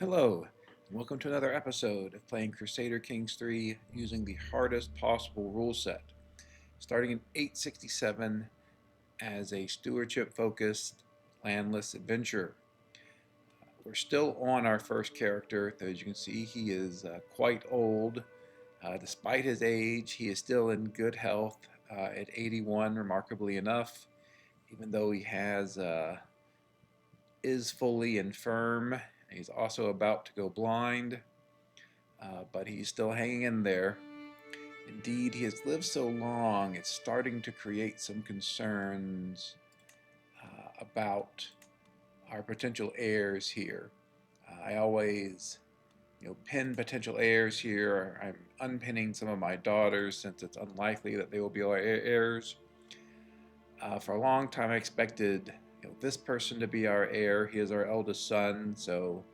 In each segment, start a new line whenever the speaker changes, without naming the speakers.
Hello, and welcome to another episode of playing Crusader Kings 3 using the hardest possible rule set. Starting in 867 as a stewardship-focused landless adventurer. We're still on our first character. As you can see, he is quite old. Despite his age, he is still in good health at 81, remarkably enough, even though he is fully infirm. He's also about to go blind, but he's still hanging in there. Indeed, he has lived so long, it's starting to create some concerns about our potential heirs here. I always pin potential heirs here. I'm unpinning some of my daughters since it's unlikely that they will be our heirs. For a long time, I expected this person to be our heir. He is our eldest son, so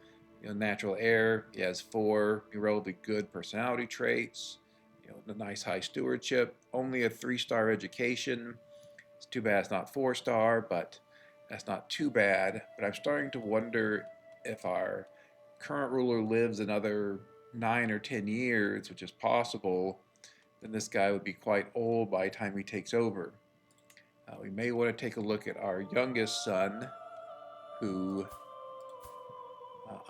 natural heir. He has 4 relatively good personality traits. The nice high stewardship. Only a 3-star education. It's too bad it's not 4-star, but that's not too bad. But I'm starting to wonder if our current ruler lives another 9 or 10 years, which is possible, then this guy would be quite old by the time he takes over. We may want to take a look at our youngest son, who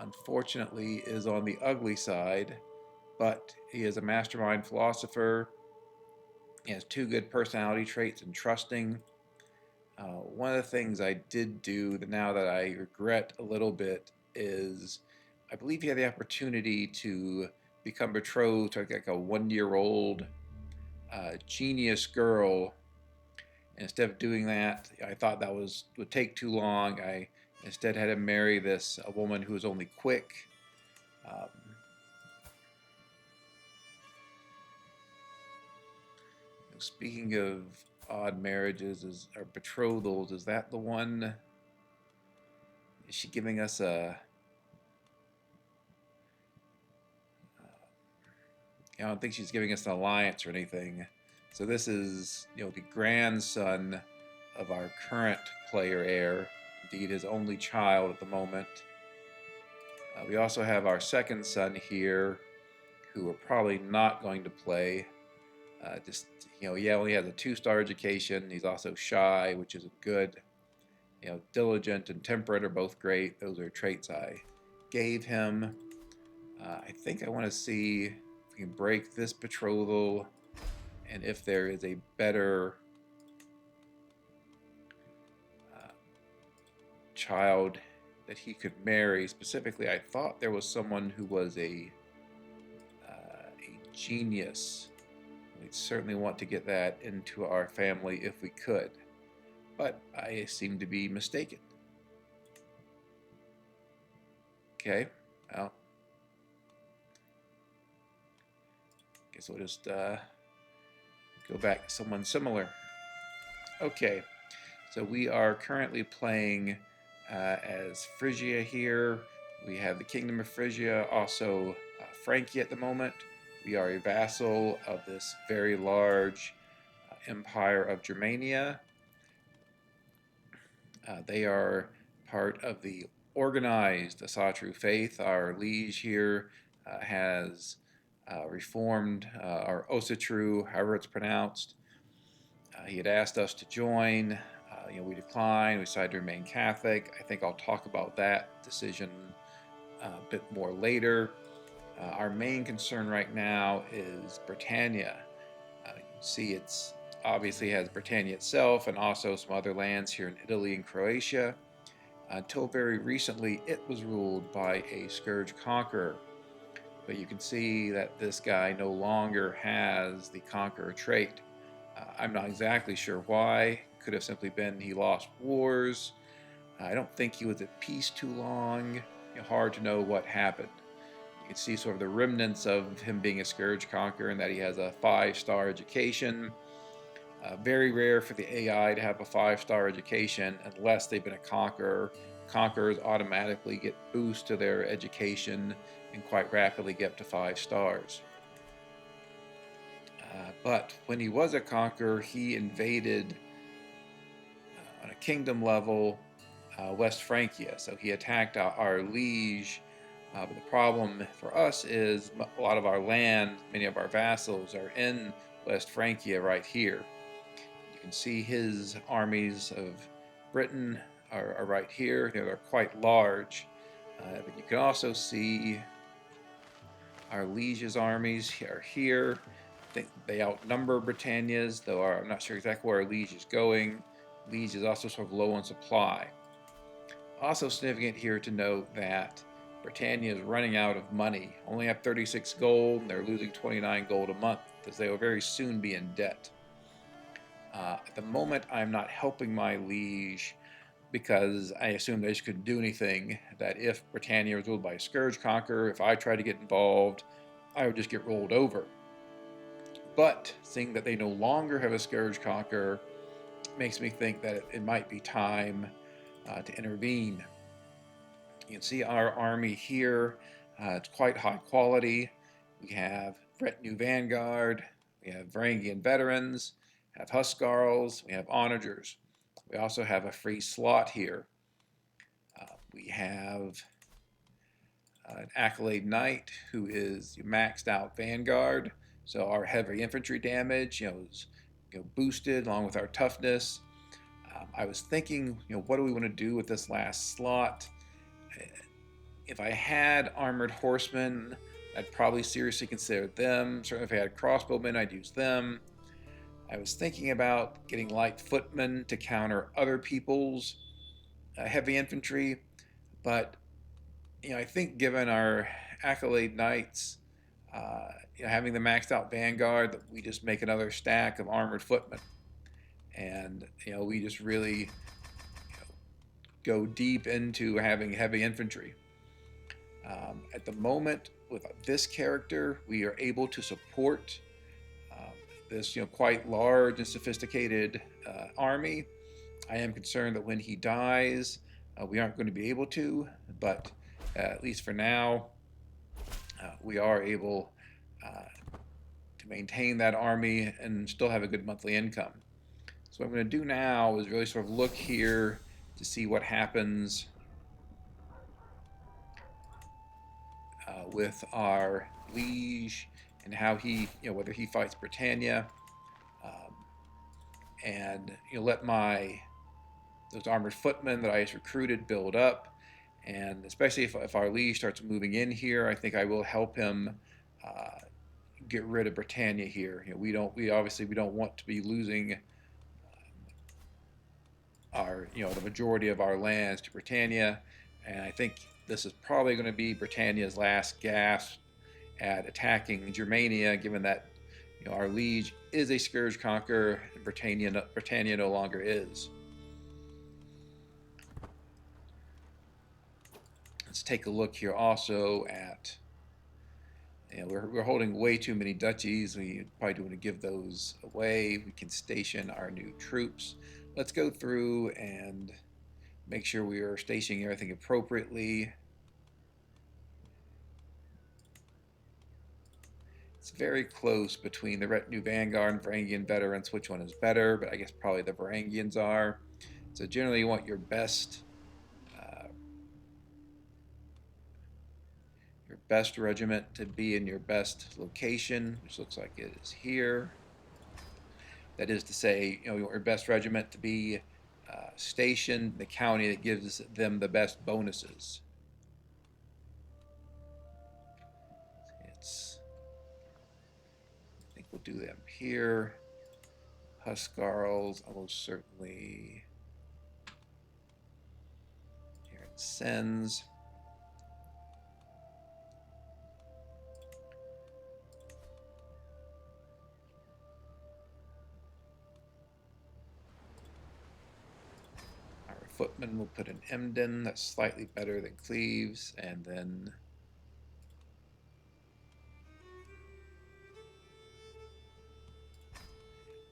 unfortunately is on the ugly side, but he is a mastermind philosopher. He has 2 good personality traits and trusting. One of the things I did do that now that I regret a little bit is I believe he had the opportunity to become betrothed to like a 1-year-old genius girl. Instead of doing that, I thought that would take too long. I instead had him marry a woman who was only quick. Speaking of odd marriages or betrothals, is that the one? Is she giving us I don't think she's giving us an alliance or anything. So this is, the grandson of our current player heir, indeed his only child at the moment. We also have our second son here, who we're probably not going to play. He only has a 2-star education. He's also shy, which is a good. Diligent and temperate are both great. Those are traits I gave him. I think I want to see if we can break this betrothal and if there is a better child that he could marry. Specifically, I thought there was someone who was a genius. We'd certainly want to get that into our family if we could, but I seem to be mistaken. Okay, well, guess we'll just go back to someone similar. Okay, so we are currently playing as Phrygia here. We have the Kingdom of Phrygia, also Francia at the moment. We are a vassal of this very large empire of Germania. They are part of the organized Asatru faith. Our liege here has reformed, or Osatru, however it's pronounced. He had asked us to join. We declined. We decided to remain Catholic. I think I'll talk about that decision a bit more later. Our main concern right now is Britannia. You can see it's obviously has Britannia itself and also some other lands here in Italy and Croatia. Until very recently, it was ruled by a scourge conqueror. But you can see that this guy no longer has the conqueror trait. I'm not exactly sure why. Could have simply been he lost wars. I don't think he was at peace too long. Hard to know what happened. You can see sort of the remnants of him being a scourge conqueror and that he has a 5-star education. Very rare for the AI to have a 5-star education unless they've been a conqueror. Conquerors automatically get boost to their education and quite rapidly get up to 5 stars. But when he was a conqueror, he invaded kingdom level West Francia. So he attacked our liege But the problem for us is a lot of our land, many of our vassals are in West Francia right here. You can see his armies of Britain are right here. They're quite large. But you can also see our liege's armies are here. I think they outnumber Britannia's, though I'm not sure exactly where our liege is going. Liege is also sort of low on supply. Also significant here to note that Britannia is running out of money. Only have 36 gold, and they're losing 29 gold a month, as they will very soon be in debt. At the moment, I'm not helping my liege because I assumed they just couldn't do anything, that if Britannia was ruled by a scourge conqueror, if I tried to get involved, I would just get rolled over. But seeing that they no longer have a scourge conqueror makes me think that it might be time to intervene. You can see our army here. It's quite high quality. We have retinue vanguard, we have Varangian veterans, have huscarls, we have onagers. We also have a free slot here. We have an accolade knight who is maxed out vanguard, so our heavy infantry damage, is boosted along with our toughness. I was thinking, what do we want to do with this last slot? If I had armored horsemen, I'd probably seriously consider them. Certainly if I had crossbowmen, I'd use them. I was thinking about getting light footmen to counter other people's heavy infantry, but I think given our accolade knights, having the maxed out vanguard, that we just make another stack of armored footmen, and we just really go deep into having heavy infantry. At the moment, with this character, we are able to support this quite large and sophisticated army. I am concerned that when he dies, we aren't going to be able to, but at least for now, we are able to maintain that army and still have a good monthly income. So what I'm going to do now is really sort of look here to see what happens with our liege and how he, whether he fights Britannia, and let those armored footmen that I just recruited build up, and especially if our liege starts moving in here, I think I will help him get rid of Britannia here. We obviously don't want to be losing our the majority of our lands to Britannia, and I think this is probably going to be Britannia's last gasp at attacking Germania, given that our liege is a scourge conqueror and Britannia no longer is. Let's take a look here also at we're holding way too many duchies. We probably do want to give those away. We can station our new troops. Let's go through and make sure we are stationing everything appropriately. It's very close between the retinue vanguard and Varangian veterans. Which one is better? But I guess probably the Varangians are. So generally, you want your best regiment to be in your best location, which looks like it is here. That is to say, you want your best regiment to be stationed in the county that gives them the best bonuses. I think we'll do them here. Huscarls, almost certainly here in Sens. Footman will put in Emden. That's slightly better than Cleves. And then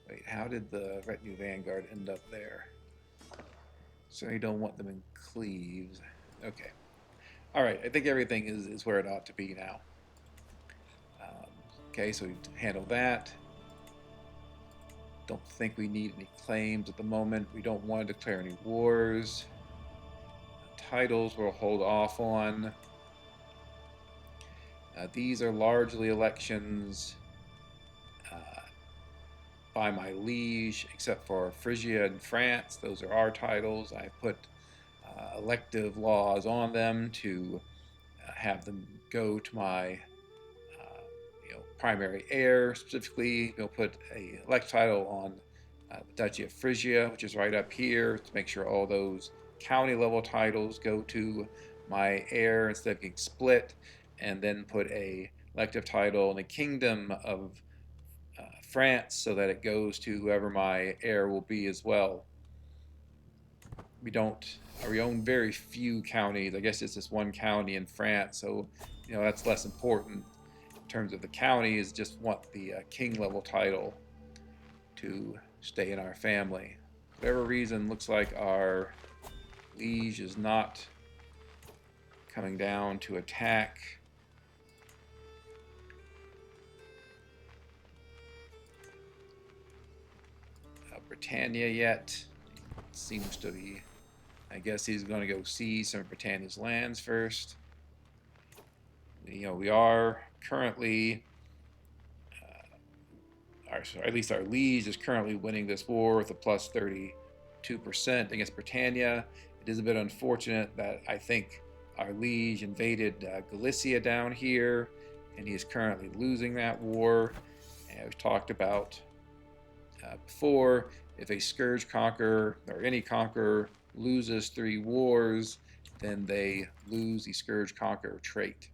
wait, how did the retinue vanguard end up there? So you don't want them in Cleves. Okay. All right, I think everything is where it ought to be now. Okay, so we've handled that. Don't think we need any claims at the moment. We don't want to declare any wars. Titles we'll hold off on. These are largely elections by my liege, except for Frisia and France. Those are our titles. I put elective laws on them to have them go to my primary heir. Specifically, we'll put a elect title on the Duchy of Frisia, which is right up here, to make sure all those county level titles go to my heir instead of getting split, and then put a elective title in the Kingdom of France so that it goes to whoever my heir will be as well. We own very few counties. I guess it's just one county in France, so that's less important in terms of the counties. Just want the king level title to stay in our family. For whatever reason, looks like our liege is not coming down to attack. Britannia yet. Seems to be, I guess he's going to go seize some of Britannia's lands first. We are currently, at least our liege is currently winning this war with a plus 32% against Britannia. It is a bit unfortunate that I think our liege invaded Galicia down here, and he is currently losing that war. And we've talked about before, if a scourge conqueror or any conqueror loses 3 wars, then they lose the scourge conqueror trait.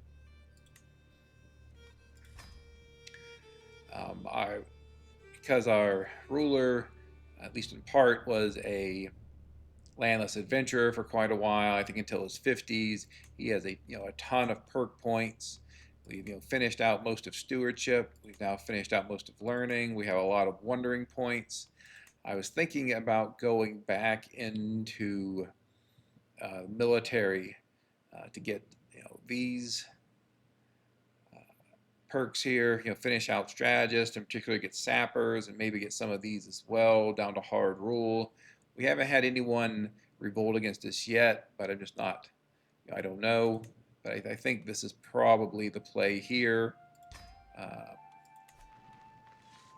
Because our ruler, at least in part, was a landless adventurer for quite a while, I think until his 50s, he has a ton of perk points. We've finished out most of stewardship. We've now finished out most of learning. We have a lot of wondering points. I was thinking about going back into military to get these perks here. Finish out strategists, and particularly get sappers, and maybe get some of these as well down to hard rule. We haven't had anyone revolt against us yet, but I'm just not. I don't know. But I think this is probably the play here.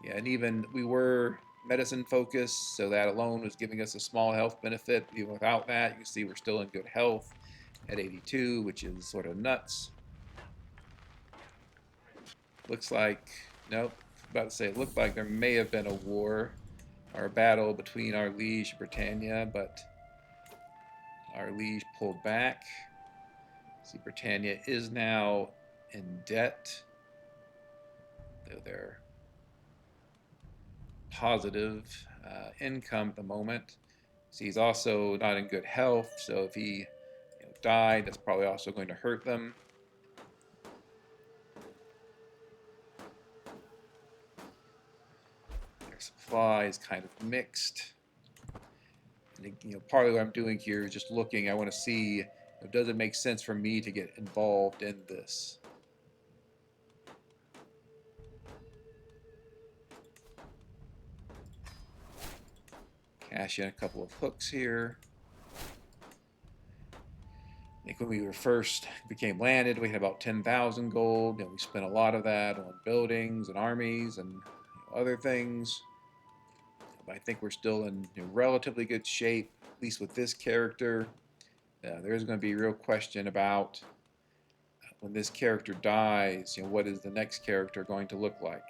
Yeah, and even we were medicine focused, so that alone was giving us a small health benefit. Even without that, you can see we're still in good health at 82, which is sort of nuts. Looks like, nope, about to say, it looked like there may have been a war or a battle between our liege and Britannia, but our liege pulled back. See, Britannia is now in debt, though they're positive income at the moment. See, he's also not in good health, so if he died, that's probably also going to hurt them. Their supply is kind of mixed. And, partly what I'm doing here is just looking. I want to see, does it make sense for me to get involved in this? Cash in a couple of hooks here. I think when we first became landed, we had about 10,000 gold. We spent a lot of that on buildings and armies and other things. But I think we're still in relatively good shape, at least with this character. There is going to be a real question about when this character dies, what is the next character going to look like?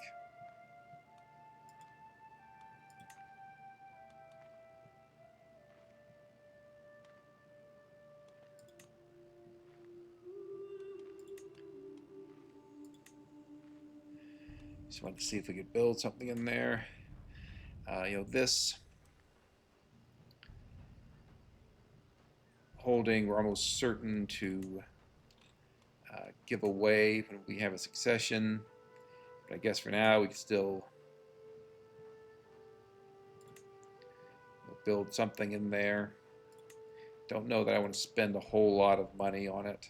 Just wanted to see if we could build something in there. This holding we're almost certain to give away when we have a succession. But I guess for now we can still build something in there. Don't know that I want to spend a whole lot of money on it.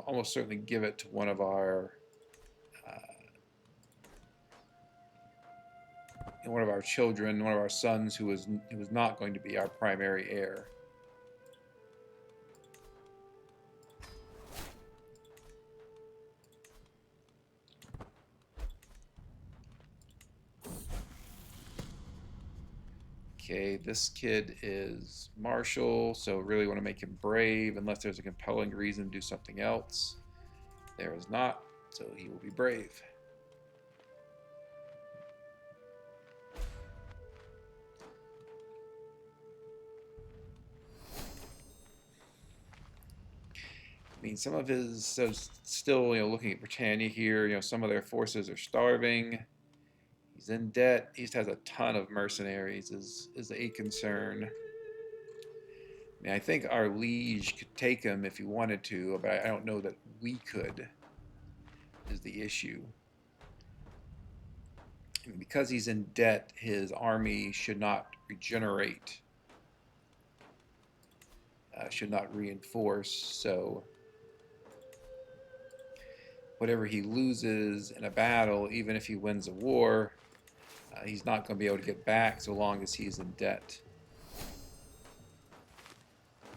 Almost certainly give it to one of our one of our children, one of our sons, who was not going to be our primary heir. Okay, this kid is martial, so really want to make him brave unless there's a compelling reason to do something else. There is not, so he will be brave. I mean, some of his, so still, looking at Britannia here, some of their forces are starving. He's in debt. He just has a ton of mercenaries, is a concern. I mean, I think our liege could take him if he wanted to, but I don't know that we could, is the issue. And because he's in debt, his army should not regenerate, should not reinforce, so whatever he loses in a battle, even if he wins a war, he's not going to be able to get back so long as he's in debt.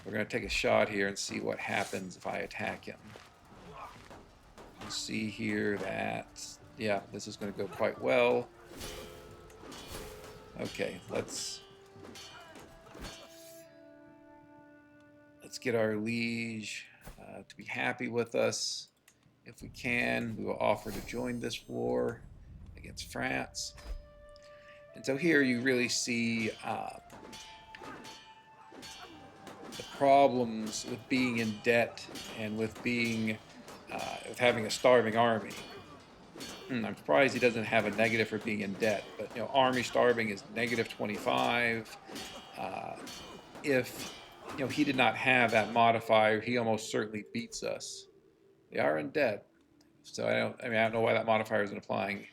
We're going to take a shot here and see what happens if I attack him. You see here that, yeah, this is going to go quite well. Okay, let's get our liege to be happy with us. If we can, we will offer to join this war against France. And so here you really see the problems with being in debt and with being with having a starving army. I'm surprised he doesn't have a negative for being in debt, but army starving is -25. If he did not have that modifier, he almost certainly beats us. They are in debt, so I don't know why that modifier isn't applying,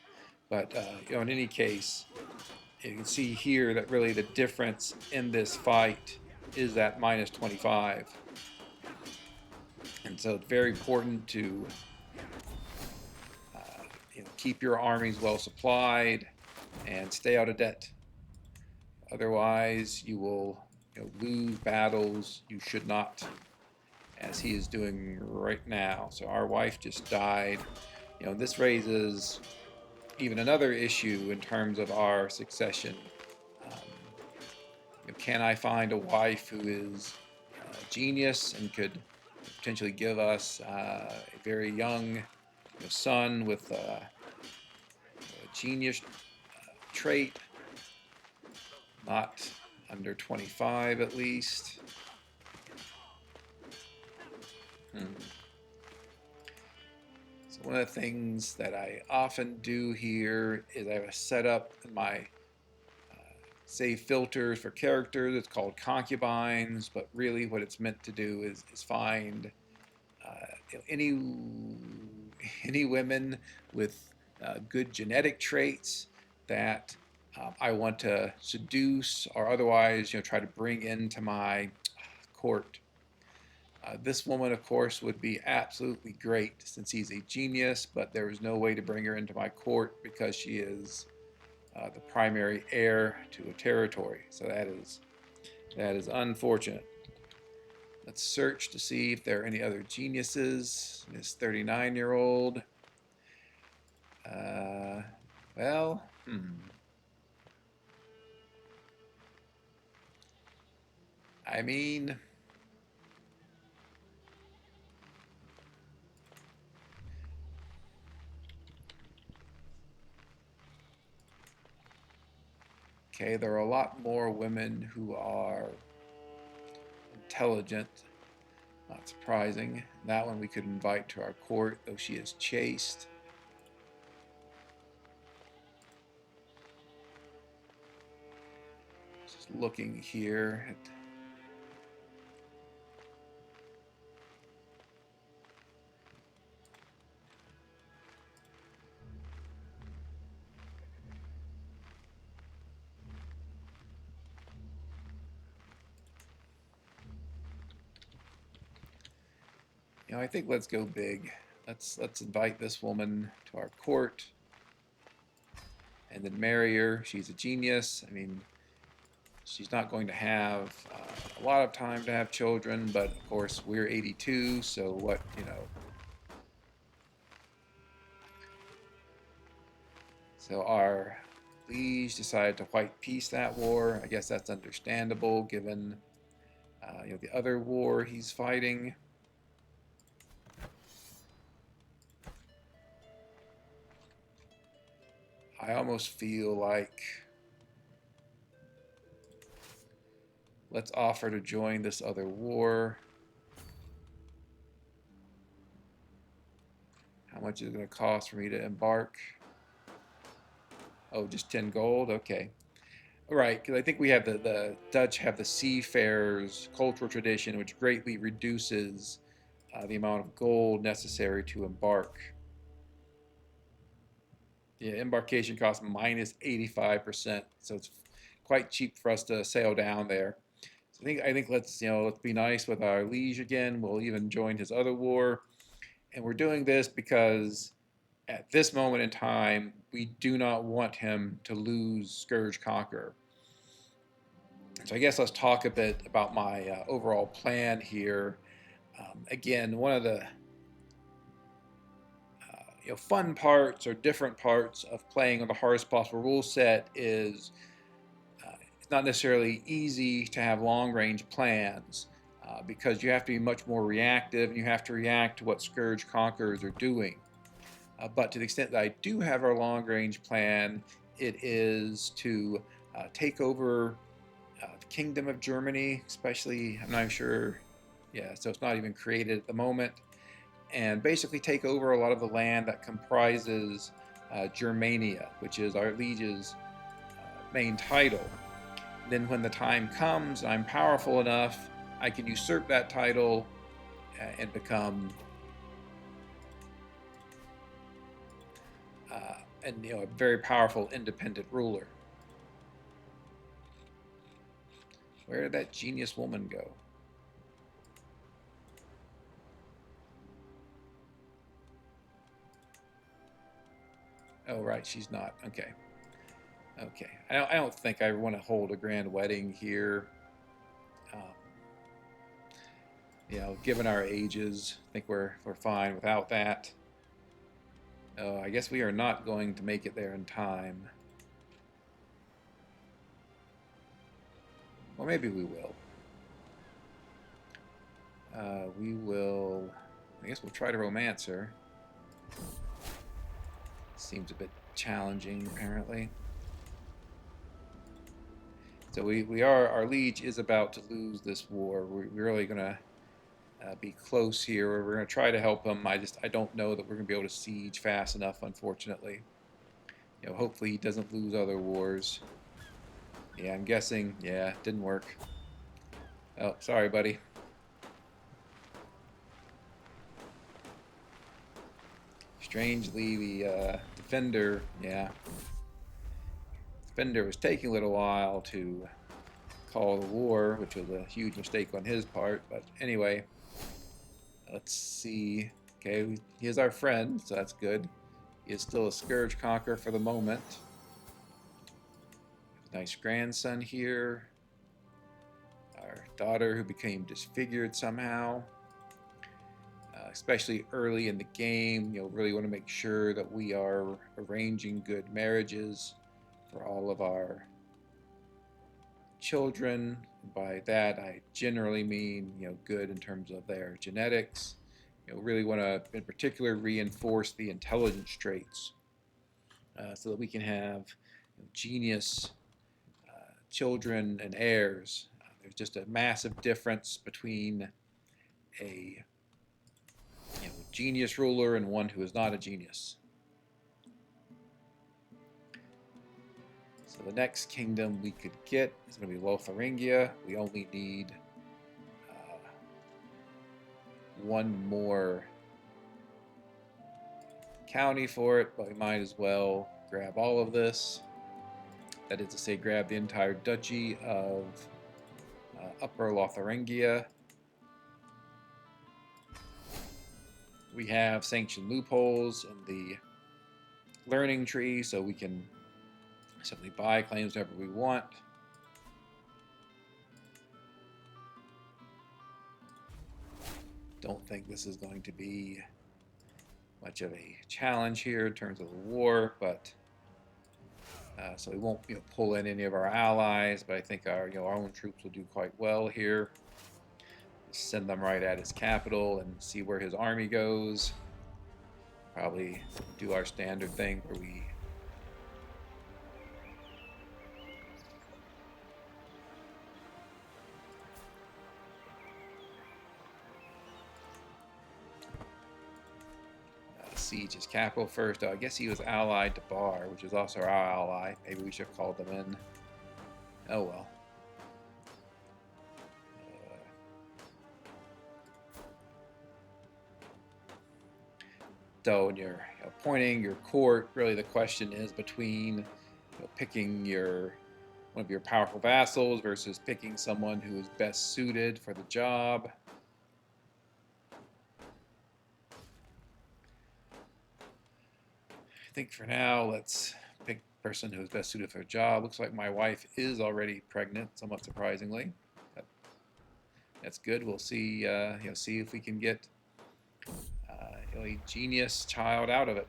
but in any case, you can see here that really the difference in this fight is that -25. And so it's very important to keep your armies well supplied and stay out of debt. Otherwise, you will lose battles you should not, as he is doing right now. So our wife just died. This raises even another issue in terms of our succession. Can I find a wife who is a genius and could potentially give us a very young son with a genius trait, not under 25 at least? So one of the things that I often do here is I have a setup in my save filters for characters. It's called concubines, but really what it's meant to do is find any women with good genetic traits that I want to seduce or otherwise try to bring into my court. This woman, of course, would be absolutely great since he's a genius, but there is no way to bring her into my court because she is the primary heir to a territory. So that is unfortunate. Let's search to see if there are any other geniuses. This 39-year-old. Well, I mean, okay, there are a lot more women who are intelligent. Not surprising. That one we could invite to our court, though she is chaste. Just looking here at I think let's go big. Let's invite this woman to our court and then marry her. She's a genius. I mean, she's not going to have a lot of time to have children, but of course we're 82, so what, you know. So our liege decided to white peace that war. I guess that's understandable given you know, the other war he's fighting. I almost feel like let's offer to join this other war. How much is it going to cost for me to embark? Oh, just 10 gold? Okay. All right, because I think we have the Dutch have the seafarers cultural tradition, which greatly reduces the amount of gold necessary to embark. Yeah, embarkation costs minus 85%, so it's quite cheap for us to sail down there. So I think let's, you know, let's be nice with our liege again. We'll even join his other war, and we're doing this because at this moment in time we do not want him to lose Scourge Conqueror. So I guess let's talk a bit about my overall plan here. Again, one of the you know, fun parts or different parts of playing on the hardest possible rule set is it's not necessarily easy to have long-range plans because you have to be much more reactive and you have to react to what Scourge Conquerors are doing. But to the extent that I do have a long-range plan, it is to take over the Kingdom of Germany, especially, I'm not sure, yeah, so it's not even created at the moment, and basically take over a lot of the land that comprises Germania, which is our liege's main title. Then when the time comes, I'm powerful enough, I can usurp that title and become and, you know, a very powerful independent ruler. Where did that genius woman go? Oh, right, she's not. Okay. Okay. I don't think I want to hold a grand wedding here. Um, you know, given our ages, I think we're fine without that. Oh, I guess we are not going to make it there in time. Or maybe we will. We will... I guess we'll try to romance her. Seems a bit challenging, apparently. So our liege is about to lose this war. We're really going to be close here. We're going to try to help him. I don't know that we're going to be able to siege fast enough, unfortunately. You know, hopefully he doesn't lose other wars. Yeah, I'm guessing. Yeah, didn't work. Oh, sorry, buddy. Strangely, the defender, yeah. Defender was taking a little while to call the war, which was a huge mistake on his part. But anyway, let's see. Okay, he is our friend, so that's good. He is still a Scourge Conqueror for the moment. Nice grandson here. Our daughter who became disfigured somehow. Especially early in the game, you know, really want to make sure that we are arranging good marriages for all of our children. By that, I generally mean, you know, good in terms of their genetics. You know, really want to, in particular, reinforce the intelligence traits so that we can have, you know, genius children and heirs. There's just a massive difference between a, you know, genius ruler and one who is not a genius. So the next kingdom we could get is going to be Lotharingia. We only need one more county for it, but we might as well grab all of this. That is to say, grab the entire duchy of Upper Lotharingia. We have sanctioned loopholes in the learning tree, so we can Simply buy claims whenever we want. Don't think this is going to be much of a challenge here in terms of the war, but so we won't pull in any of our allies, but I think our our own troops will do quite well here. Just send them right at his capital and see where his army goes. Probably do our standard thing where we siege his capital first. I guess he was allied to Bar, which is also our ally. Maybe we should have called them in. Oh well. So when you're appointing your court, really the question is between picking one of your powerful vassals versus picking someone who is best suited for the job. I think for now, let's pick the person who's best suited for the job. Looks like my wife is already pregnant, somewhat surprisingly. That's good. We'll see. See if we can get a genius child out of it.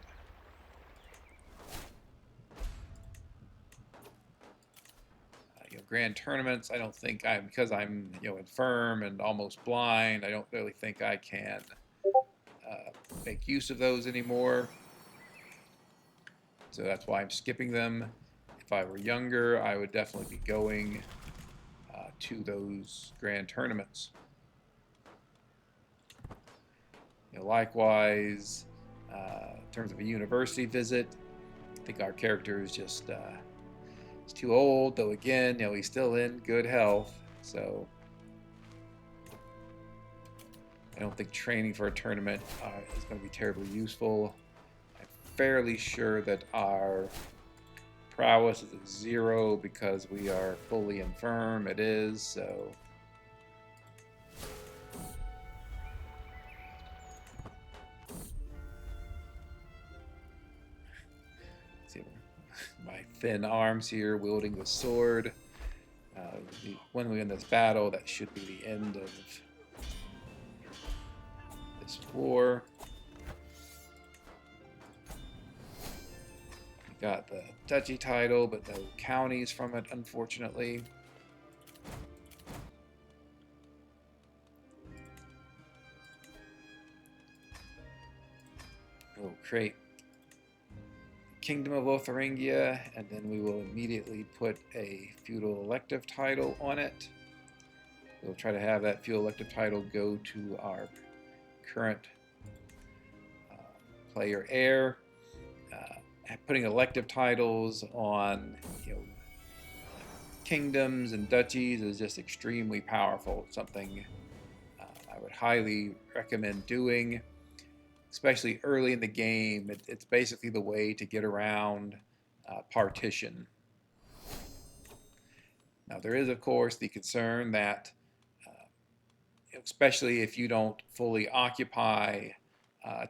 Grand tournaments, I don't think because I'm infirm and almost blind, I don't really think I can make use of those anymore. So that's why I'm skipping them. If I were younger, I would definitely be going to those grand tournaments. Likewise, in terms of a university visit, I think our character is just he's too old, though again, he's still in good health, so I don't think training for a tournament is going to be terribly useful. I'm fairly sure that our prowess is at 0 because we are fully infirm. It is, so my thin arms here wielding the sword. When we win this battle, that should be the end of this war. We got the duchy title, but no counties from it, unfortunately. We'll create Kingdom of Lotharingia, and then we will immediately put a feudal elective title on it. We'll try to have that feudal elective title go to our current player heir. Putting elective titles on kingdoms and duchies is just extremely powerful. It's something I would highly recommend doing, especially early in the game. It's basically the way to get around partition. Now there is, of course, the concern that, especially if you don't fully occupy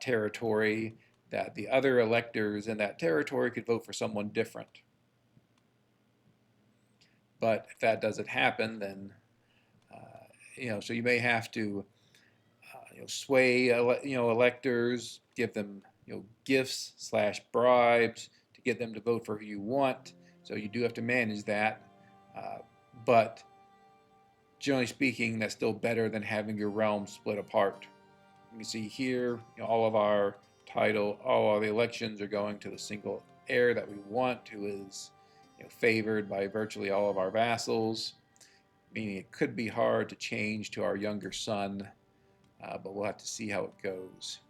territory, that the other electors in that territory could vote for someone different. But if that doesn't happen, then so you may have to sway electors, give them gifts / bribes to get them to vote for who you want. So you do have to manage that, but generally speaking, that's still better than having your realm split apart. You can see here, all of our all of the elections are going to the single heir that we want, who is favored by virtually all of our vassals, meaning it could be hard to change to our younger son, but we'll have to see how it goes.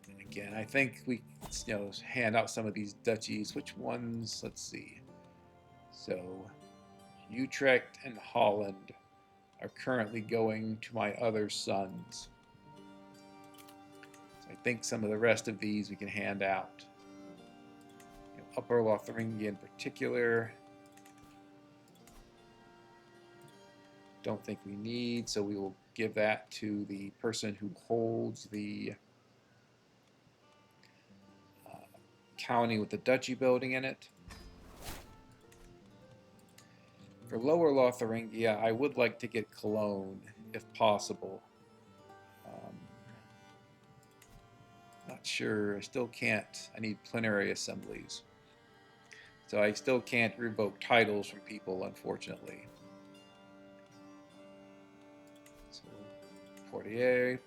And again, I think we hand out some of these duchies. Which ones? Let's see. So Utrecht and Holland are currently going to my other sons. So I think some of the rest of these we can hand out. Upper Lotharingia in particular, don't think we need, so we will give that to the person who holds the county with a duchy building in it. For Lower Lotharingia, I would like to get Cologne, if possible. Not sure. I still can't. I need plenary assemblies. So I still can't revoke titles from people, unfortunately. So, Portier.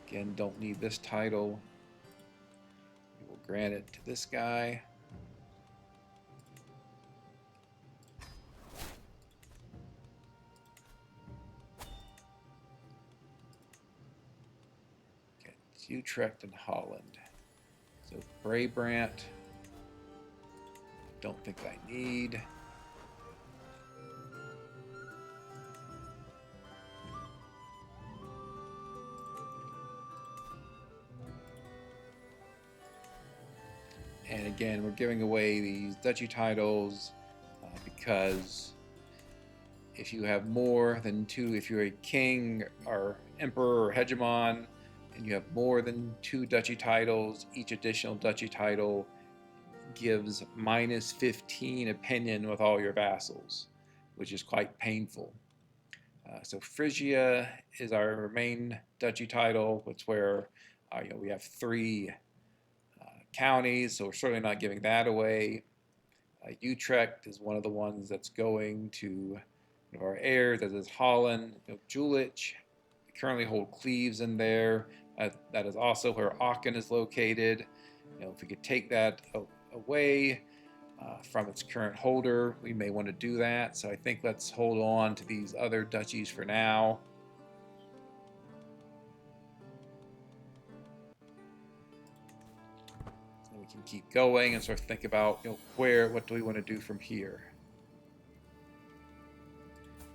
Again, don't need this title. We will grant it to this guy. Okay, it's Utrecht and Holland. So Brabrant, don't think I need. And again, we're giving away these duchy titles because if you have more than two, if you're a king or emperor or hegemon, and you have more than 2 duchy titles, each additional duchy title gives minus 15 opinion with all your vassals, which is quite painful. So Phrygia is our main duchy title. It's where we have 3 counties, so we're certainly not giving that away. Utrecht is one of the ones that's going to one of our heirs, as is Holland. Jülich, we currently hold Cleves in there. That is also where Aachen is located. If we could take that away from its current holder, we may want to do that. So I think let's hold on to these other duchies for now. And we can keep going and sort of think about what do we want to do from here.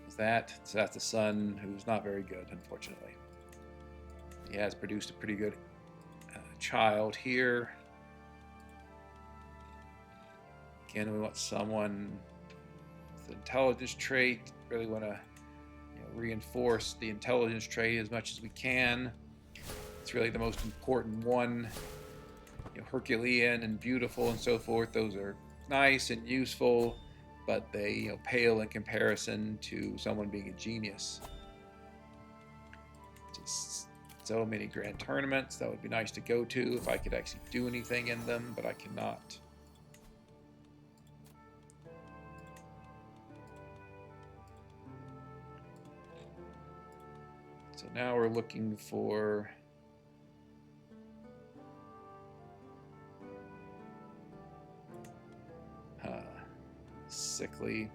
So that's a son who's not very good, unfortunately. He has produced a pretty good child here. Again, we want someone with an intelligence trait. Really want to reinforce the intelligence trait as much as we can. It's really the most important one. Herculean and beautiful and so forth. Those are nice and useful, but they pale in comparison to someone being a genius. Just so many grand tournaments that would be nice to go to if I could actually do anything in them, but I cannot. So now we're looking for sickly.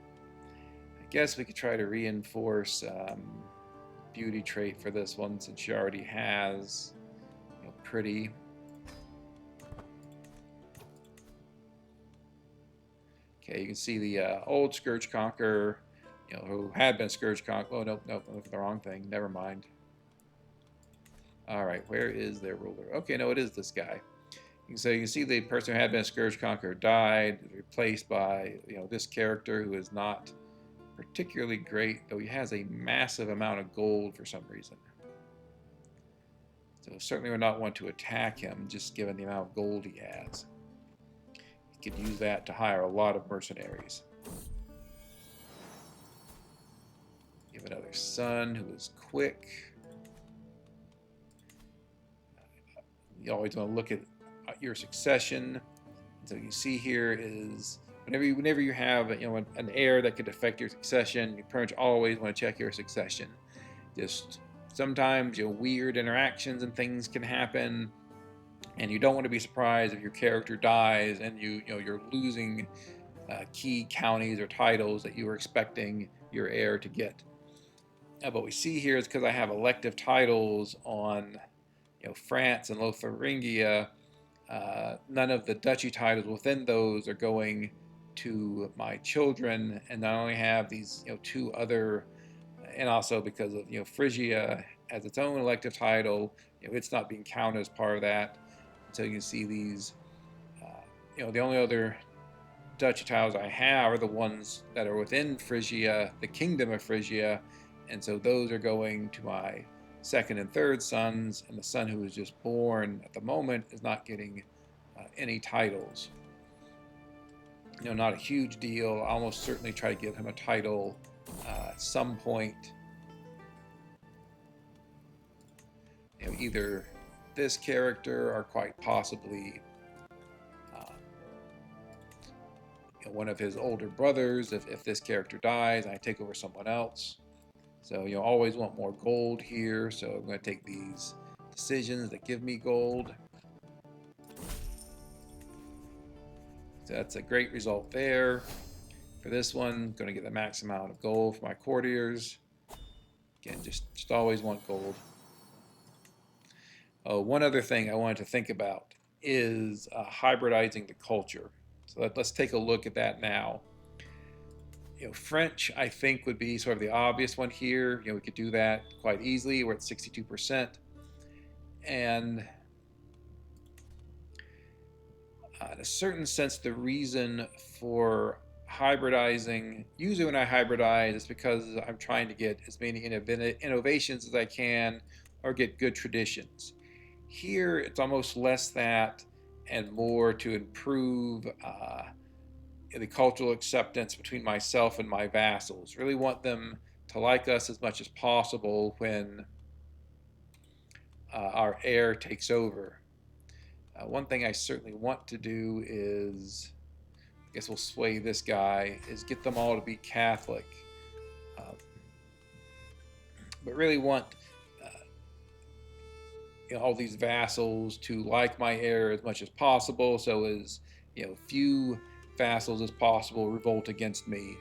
I guess we could try to reinforce beauty trait for this one since she already has pretty. Okay, you can see the old Scourge Conqueror, who had been Scourge Conqueror. Oh, nope, I'm looking at the wrong thing. Never mind. All right, where is their ruler? Okay, no, it is this guy. So you can see the person who had been a Scourge Conqueror died, replaced by this character who is not particularly great, though he has a massive amount of gold for some reason. So certainly would not want to attack him, just given the amount of gold he has. He could use that to hire a lot of mercenaries. Give another son who is quick. You always want to look at your succession. So you see here is whenever you have an heir that could affect your succession, you pretty much always want to check your succession. Just sometimes weird interactions and things can happen, and you don't want to be surprised if your character dies and you're losing key counties or titles that you were expecting your heir to get. What we see here is because I have elective titles on France and Lotharingia. None of the duchy titles within those are going to my children, and I only have these 2 other, and also because of Phrygia has its own elective title, it's not being counted as part of that. So you can see these, the only other duchy titles I have are the ones that are within Phrygia, the kingdom of Phrygia, and so those are going to my 2nd and 3rd sons, and the son who was just born at the moment is not getting any titles. Not a huge deal. I'll almost certainly try to give him a title at some point. Either this character or quite possibly one of his older brothers if this character dies and I take over someone else. So always want more gold here, so I'm going to take these decisions that give me gold. So that's a great result there. For this one, I'm going to get the max amount of gold for my courtiers. Again, just always want gold. Oh, one other thing I wanted to think about is hybridizing the culture. So let's take a look at that now. French, I think, would be sort of the obvious one here. We could do that quite easily. We're at 62%. And in a certain sense, the reason for hybridizing, usually when I hybridize, is because I'm trying to get as many innovations as I can or get good traditions. Here, it's almost less that and more to improve the cultural acceptance between myself and my vassals. Really want them to like us as much as possible when our heir takes over. One thing I certainly want to do is, I guess we'll sway this guy, is get them all to be Catholic. But really want all these vassals to like my heir as much as possible, so as few vassals as possible revolt against me,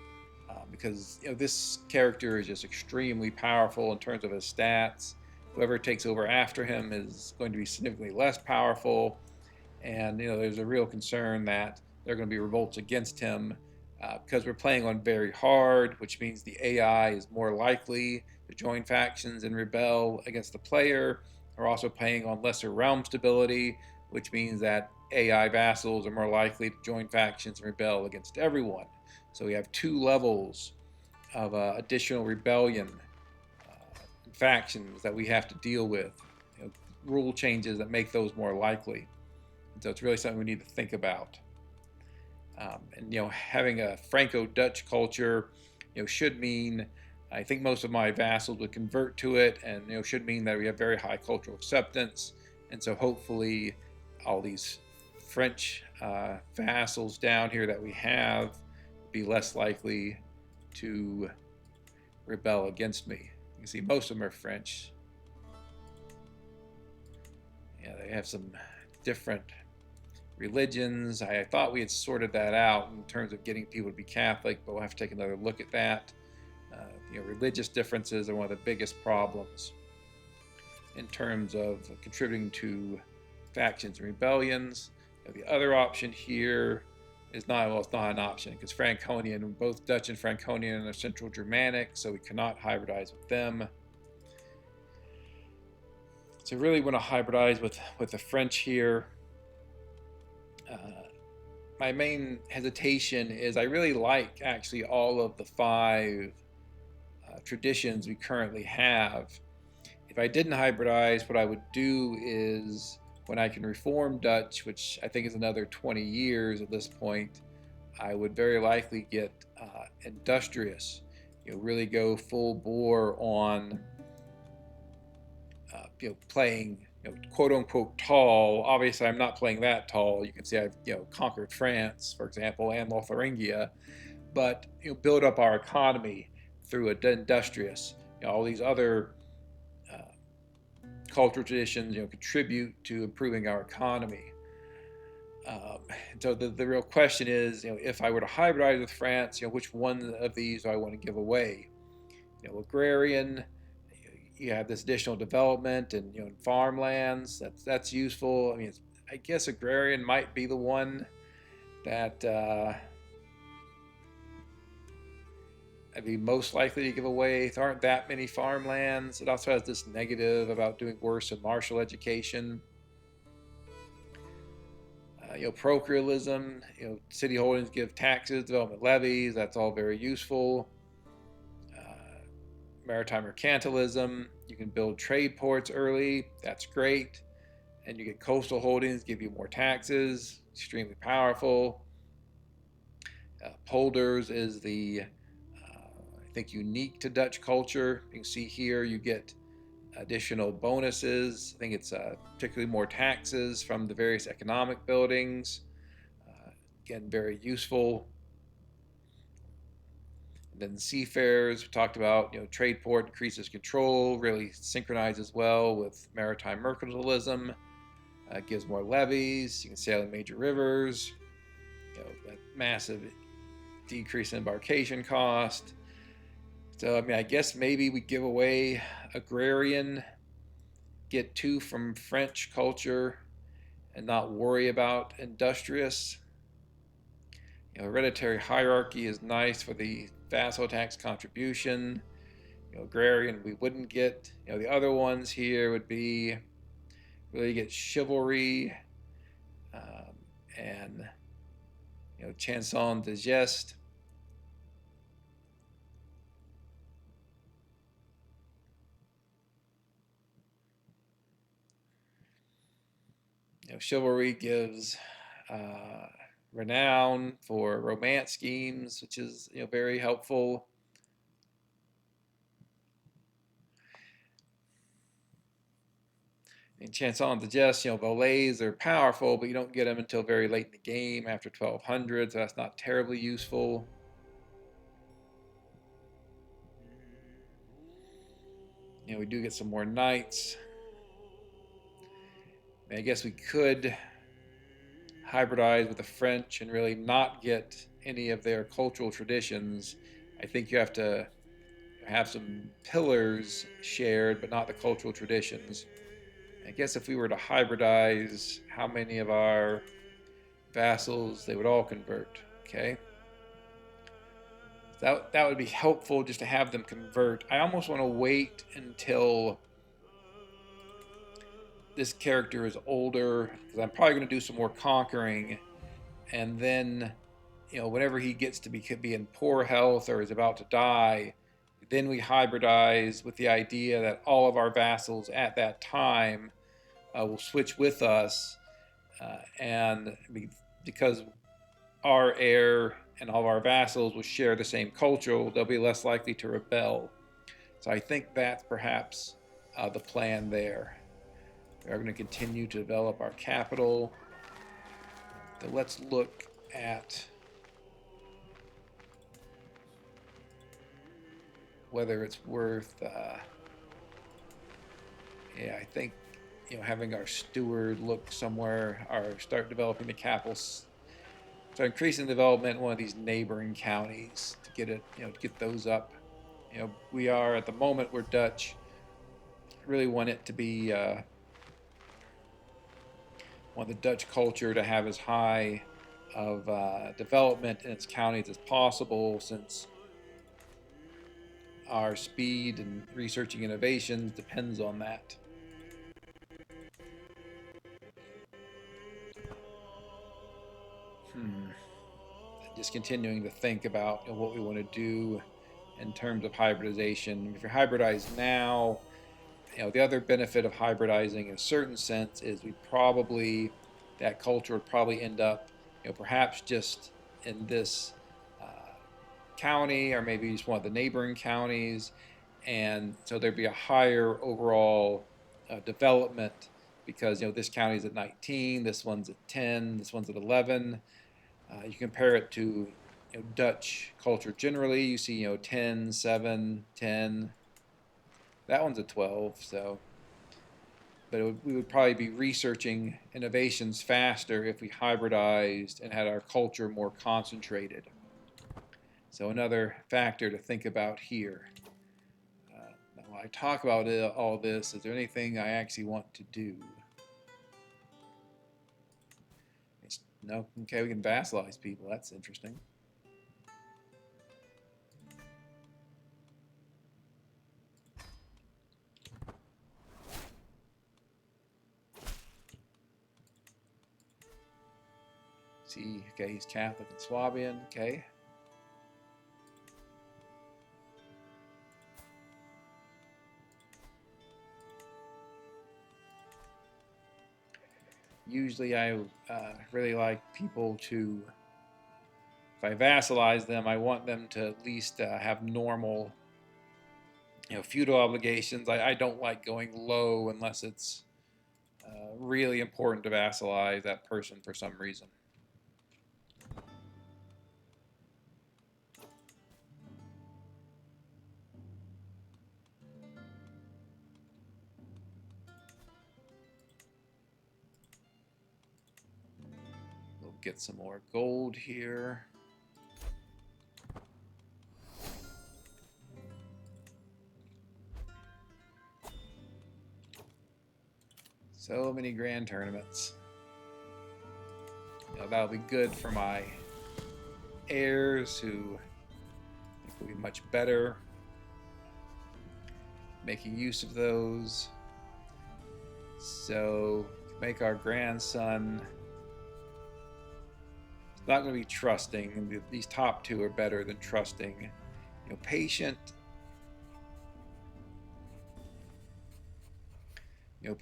because this character is just extremely powerful in terms of his stats. Whoever takes over after him is going to be significantly less powerful, and there's a real concern that there are going to be revolts against him because we're playing on very hard, which means the AI is more likely to join factions and rebel against the player. We're also playing on lesser realm stability, which means that AI vassals are more likely to join factions and rebel against everyone. So we have two levels of additional rebellion factions that we have to deal with. Rule changes that make those more likely. And so it's really something we need to think about. And having a Franco-Dutch culture, should mean, I think most of my vassals would convert to it, and should mean that we have very high cultural acceptance. And so hopefully all these French vassals down here that we have be less likely to rebel against me. You can see most of them are French. Yeah, they have some different religions. I thought we had sorted that out in terms of getting people to be Catholic, but we'll have to take another look at that. Religious differences are one of the biggest problems in terms of contributing to factions and rebellions. The other option here is not, well, it's not an option because Franconian, both Dutch and Franconian are Central Germanic, so we cannot hybridize with them. So really want to hybridize with the French here. My main hesitation is I really like actually all of the 5 traditions we currently have. If I didn't hybridize, what I would do is, when I can reform Dutch, which I think is another 20 years at this point, I would very likely get industrious. Really go full bore on playing quote unquote tall. Obviously, I'm not playing that tall. You can see I've conquered France, for example, and Lotharingia, but build up our economy through industrious. All these other cultural traditions contribute to improving our economy. So the real question is, if I were to hybridize with France, which one of these do I want to give away? Agrarian, you have this additional development and in farmlands. That's useful. I mean, I guess agrarian might be the one that I'd be most likely to give away. There aren't that many farmlands. It also has this negative about doing worse in martial education. Procrealism, city holdings give taxes, development levies. That's all very useful. Maritime mercantilism, you can build trade ports early. That's great. and you get coastal holdings, give you more taxes, extremely powerful. Polders is the, I think, unique to Dutch culture. You can see here you get additional bonuses. I think it's particularly more taxes from the various economic buildings. Again, very useful. And then seafarers, we talked about, trade port increases control, really synchronizes well with maritime mercantilism. Gives more levies. You can sail in major rivers. That massive decrease in embarkation cost. So, I mean, I guess maybe we give away agrarian, get two from French culture, and not worry about industrious. Hereditary hierarchy is nice for the vassal tax contribution. Agrarian we wouldn't get. The other ones here would be really get chivalry and chanson de geste. Chivalry gives renown for romance schemes, which is very helpful. And chanson de geste, valets are powerful, but you don't get them until very late in the game, after 1200, so that's not terribly useful. We do get some more knights. I guess we could hybridize with the French and really not get any of their cultural traditions. I think you have to have some pillars shared, but not the cultural traditions. I guess if we were to hybridize, how many of our vassals, they would all convert, okay? That would be helpful just to have them convert. I almost want to wait until this character is older, because I'm probably going to do some more conquering, and then, whenever he gets to be in poor health or is about to die, then we hybridize with the idea that all of our vassals at that time will switch with us, and because our heir and all of our vassals will share the same culture, they'll be less likely to rebel. So I think that's perhaps the plan there. We are going to continue to develop our capital. So let's look at whether it's worth, I think, having our steward look somewhere, or start developing the capital. So increasing development in one of these neighboring counties to get it, to get those up. We are at the moment, we're Dutch. Really want it to be want the Dutch culture to have as high of development in its counties as possible, since our speed and researching innovations depends on that. Just continuing to think about what we want to do in terms of hybridization. If you hybridize now, the other benefit of hybridizing in a certain sense is that culture would probably end up, perhaps just in this county, or maybe just one of the neighboring counties, and so there'd be a higher overall development, because this county's at 19, this one's at 10, this one's at 11. You compare it to Dutch culture generally, you see 10, 7, 10. That one's a 12, so. But we would probably be researching innovations faster if we hybridized and had our culture more concentrated. So another factor to think about here. Now, when I talk about all this, is there anything I actually want to do? No? Okay, we can vassalize people. That's interesting. See, okay, he's Catholic and Swabian. Okay. Usually I really like people to, if I vassalize them, I want them to at least have normal, feudal obligations. I don't like going low unless it's really important to vassalize that person for some reason. We'll get some more gold here. So many grand tournaments. That'll be good for my heirs, who I think will be much better making use of those. So make our grandson, it's not going to be trusting. These top two are better than trusting. Patient.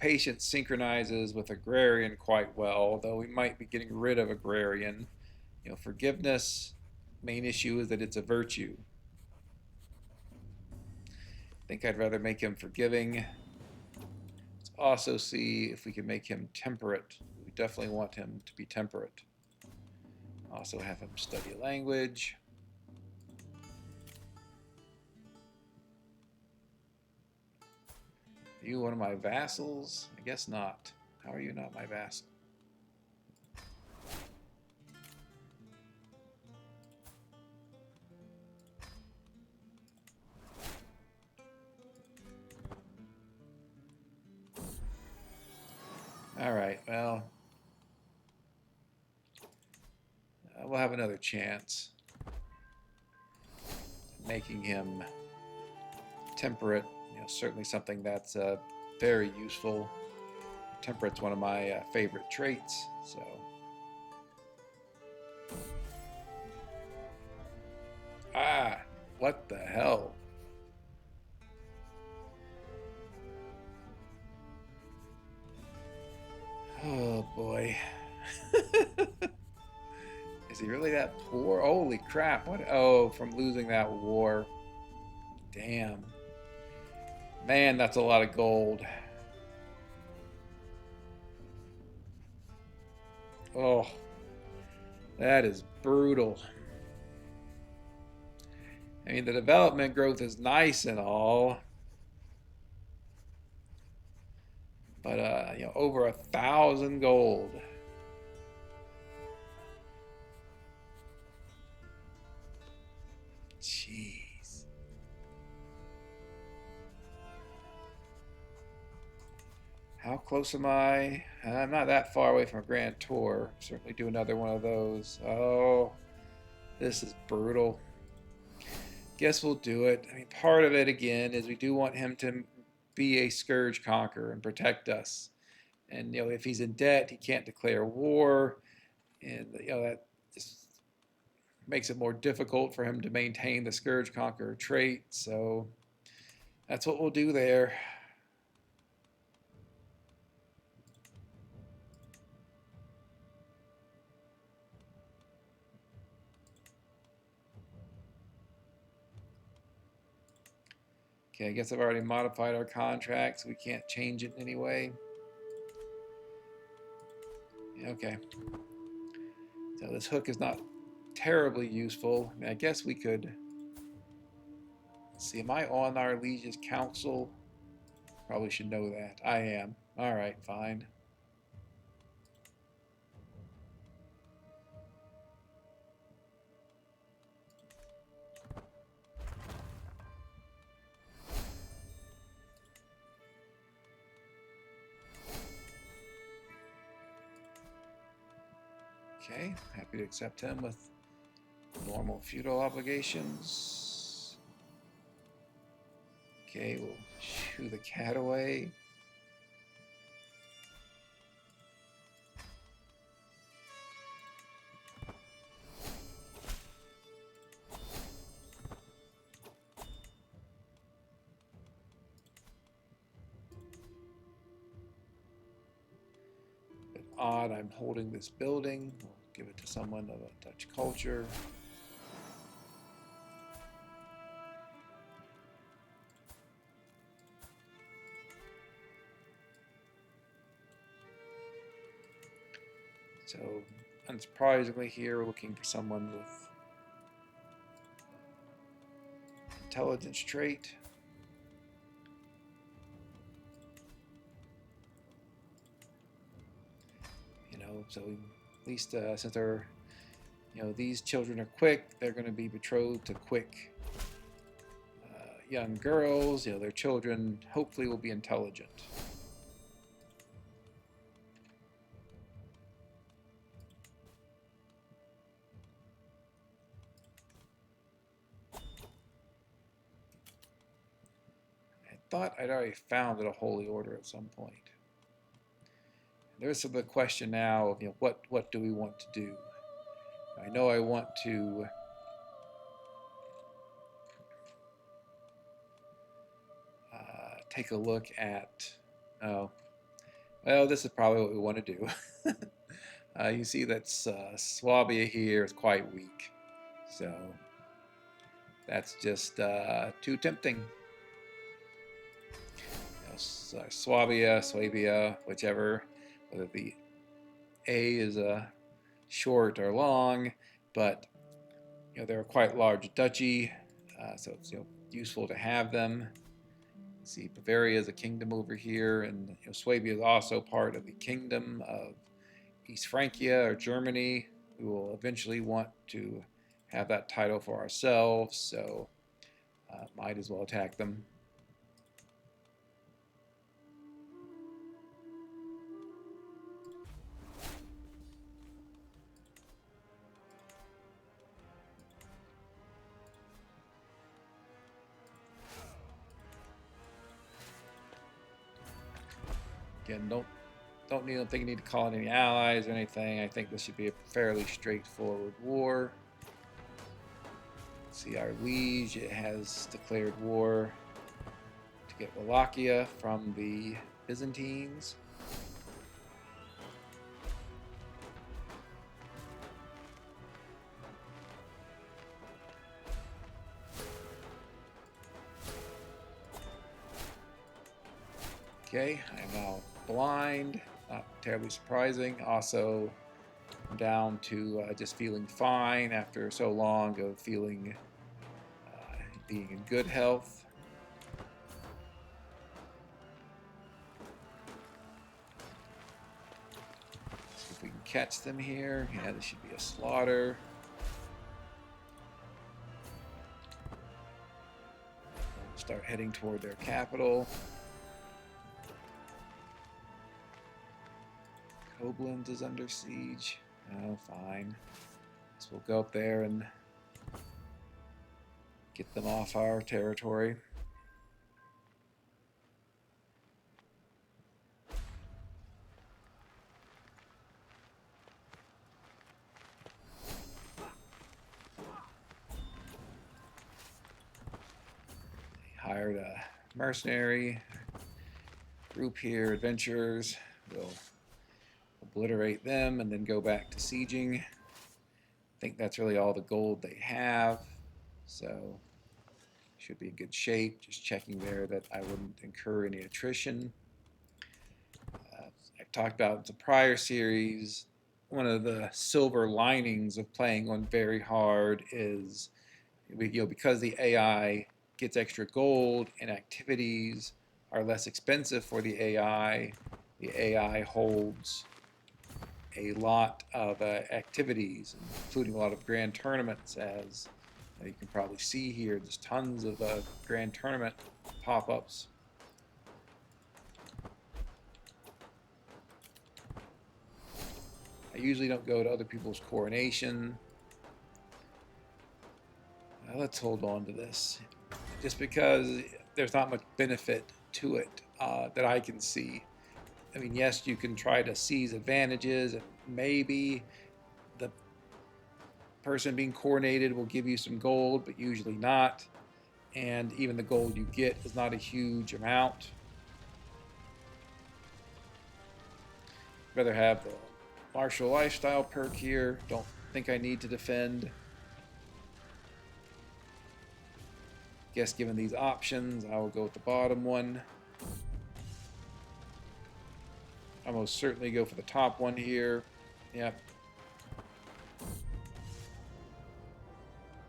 Patient synchronizes with agrarian quite well, though we might be getting rid of agrarian. Forgiveness, main issue is that it's a virtue. I think I'd rather make him forgiving. Let's also see if we can make him temperate. We definitely want him to be temperate. Also have him study a language. Are you one of my vassals? I guess not. How are you not my vassal? All right, well, we'll have another chance. Making him temperate, certainly something that's very useful. Temperate's one of my favorite traits, so. Ah, what the hell? Oh boy. Is he really that poor? Holy crap. What? Oh, from losing that war. Damn. Man, that's a lot of gold. Oh, that is brutal. I mean, the development growth is nice and all, but over 1,000 gold. Jeez. How close am I? I'm not that far away from a grand tour. Certainly do another one of those. Oh, this is brutal. Guess we'll do it. I mean, part of it again is we do want him to be a scourge conqueror and protect us. And if he's in debt, he can't declare war, and that just makes it more difficult for him to maintain the scourge conqueror trait. So that's what we'll do there. Okay, I guess I've already modified our contract, so we can't change it in any way. Okay. So this hook is not terribly useful. I mean, I guess we could. Let's see, am I on our liege's council? Probably should know that. I am. All right, fine. Okay, happy to accept him with normal feudal obligations. Okay, we'll shoo the cat away. odd I'm holding this building. We'll give it to someone of a Dutch culture. So, unsurprisingly here, we're looking for someone with intelligence trait. You know, so at least since they're, you know, these children are quick, they're going to be betrothed to quick young girls. You know, their children hopefully will be intelligent. Thought I'd already founded a holy order at some point. There's the question now of, you know, what do we want to do? I know I want to take a look at, oh, well, this is probably what we want to do. You see that Swabia here is quite weak, so that's just too tempting. Swabia, whichever, whether the A is short or long, but you know they're a quite large duchy, so it's, you know, useful to have them. See, Bavaria is a kingdom over here, and you know, Swabia is also part of the kingdom of East Francia or Germany. We will eventually want to have that title for ourselves, so might as well attack them. Again, don't think you need to call in any allies or anything. I think this should be a fairly straightforward war. See, our liege, it has declared war to get Wallachia from the Byzantines. Okay, I'm now blind, not terribly surprising. Also down to just feeling fine after so long of feeling being in good health. See if we can catch them here. Yeah, this should be a slaughter. We'll start heading toward their capital. Koblenz is under siege. Oh, fine. So we'll go up there and get them off our territory. They hired a mercenary group here, adventurers. We'll obliterate them and then go back to sieging. I think that's really all the gold they have, so should be in good shape. Just checking there that I wouldn't incur any attrition. I've talked about in the prior series, one of the silver linings of playing on very hard is, you know, because the AI gets extra gold and activities are less expensive for the AI holds a lot of activities, including a lot of grand tournaments, as you can probably see here. There's tons of grand tournament pop-ups. I usually don't go to other people's coronation. Let's hold on to this, just because there's not much benefit to it that I can see. I mean, yes, you can try to seize advantages, and maybe the person being coronated will give you some gold, but usually not. And even the gold you get is not a huge amount. rather have the martial lifestyle perk here. Don't think I need to defend. Guess given these options, I will go with the bottom one. I'll most certainly go for the top one here. Yep.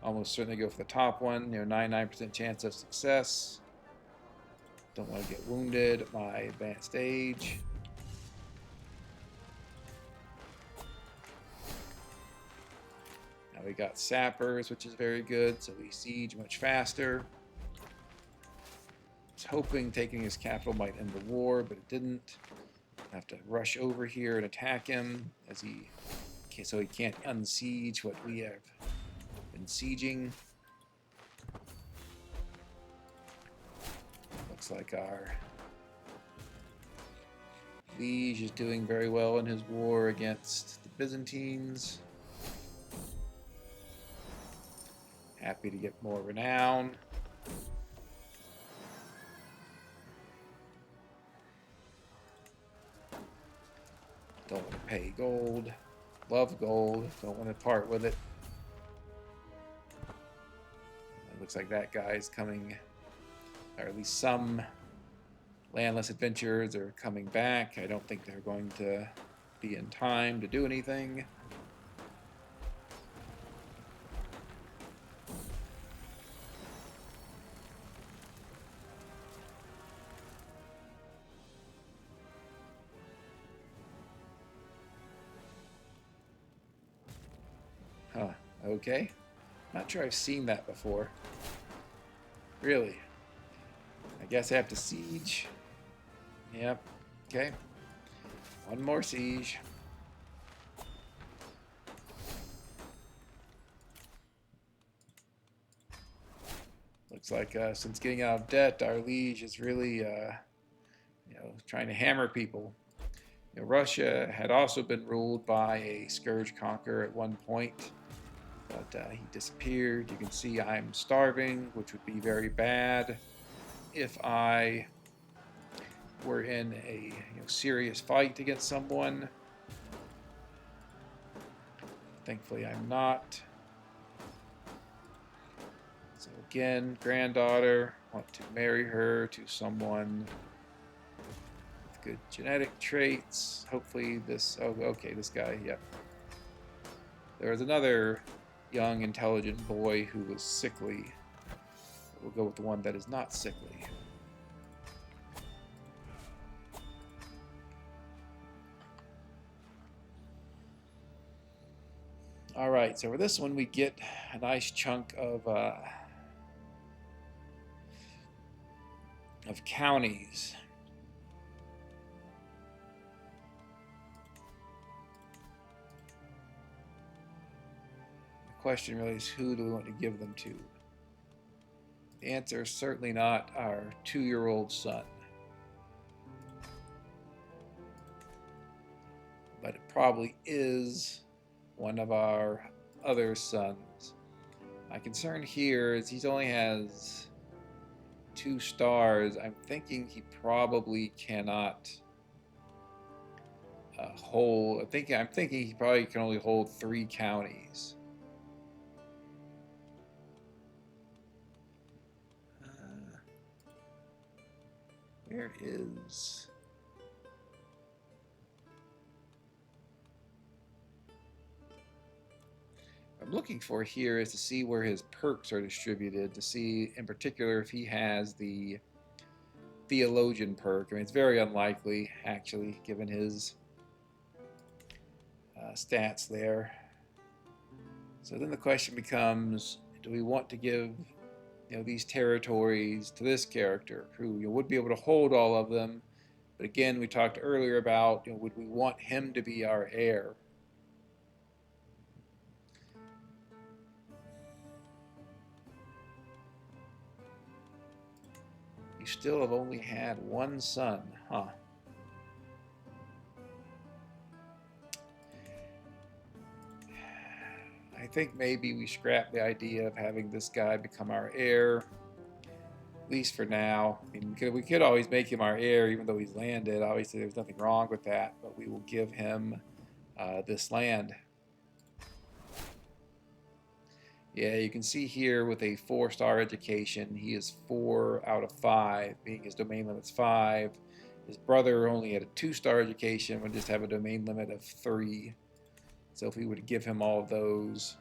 Almost certainly go for the top one. 99% chance of success. Don't want to get wounded at my advanced age. Now we got sappers, which is very good, so we siege much faster. I was hoping taking his capital might end the war, but it didn't. I have to rush over here and attack him so he can't unsiege what we have been sieging. Looks like our liege is doing very well in his war against the Byzantines. Happy to get more renown. Don't want to pay gold. Love gold. Don't want to part with it. It looks like that guy is coming, or at least some landless adventurers are coming back. I don't think they're going to be in time to do anything. Huh, okay. Not sure I've seen that before. Really? I guess I have to siege. Yep. Okay. One more siege. Looks like since getting out of debt, our liege is really, trying to hammer people. Russia had also been ruled by a scourge conqueror at one point, but he disappeared. You can see I'm starving, which would be very bad if I were in a serious fight against someone. Thankfully, I'm not. So again, granddaughter, want to marry her to someone with good genetic traits. Hopefully this, oh, okay, this guy, yep. There was another young, intelligent boy who was sickly. We'll go with the one that is not sickly. All right, so for this one, we get a nice chunk of counties. The question really is, who do we want to give them to? The answer is certainly not our 2-year-old son. But it probably is one of our other sons. My concern here is he only has 2 stars. I'm thinking he probably cannot hold. I'm thinking he probably can only hold 3 counties. Where is? I'm looking for here is to see where his perks are distributed, to see in particular if he has the theologian perk. I mean, it's very unlikely, actually, given his stats there. So then the question becomes, do we want to give these territories to this character who would be able to hold all of them? But again, we talked earlier about would we want him to be our heir? You still have only had 1 son, huh? I think maybe we scrap the idea of having this guy become our heir. at least for now. I mean, we could always make him our heir, even though he's landed. Obviously, there's nothing wrong with that, but we will give him this land. Yeah, you can see here with a 4-star education, he is 4 out of 5, being his domain limit's 5. His brother only had a 2-star education, would just have a domain limit of 3. So if we were to give him all of those,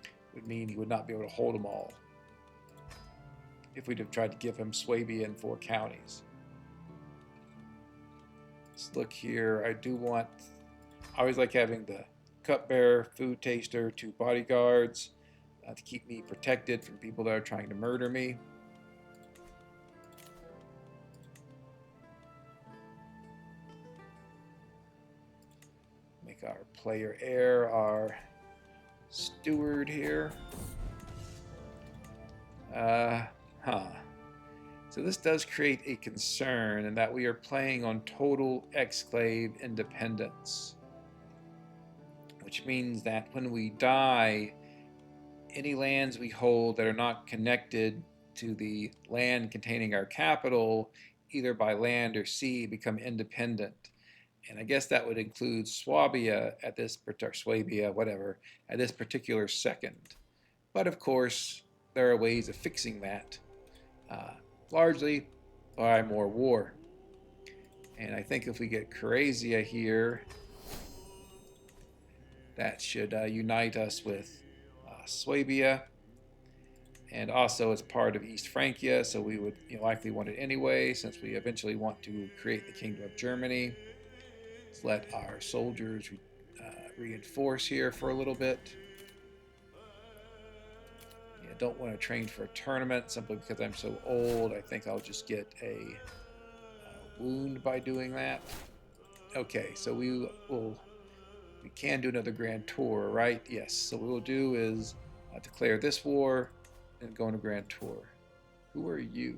it would mean he would not be able to hold them all. If we'd have tried to give him Swabia and 4 counties. Let's look here. I always like having the cupbearer, food taster, 2 bodyguards to keep me protected from people that are trying to murder me. Make our player heir our steward here. So this does create a concern in that we are playing on total exclave independence, which means that when we die, any lands we hold that are not connected to the land containing our capital, either by land or sea, become independent. And I guess that would include Swabia at this Swabia, whatever, at this particular second. But of course, there are ways of fixing that, largely by more war. And I think if we get Crusader here, that should unite us with Swabia, and also it's part of East Francia, so we would likely want it anyway, since we eventually want to create the Kingdom of Germany. Let's let our soldiers reinforce here for a little bit. Yeah, don't want to train for a tournament simply because I'm so old. I think I'll just get a wound by doing that. Okay, so we can do another grand tour, right? Yes. So what we'll do is declare this war and go on a grand tour. Who are you?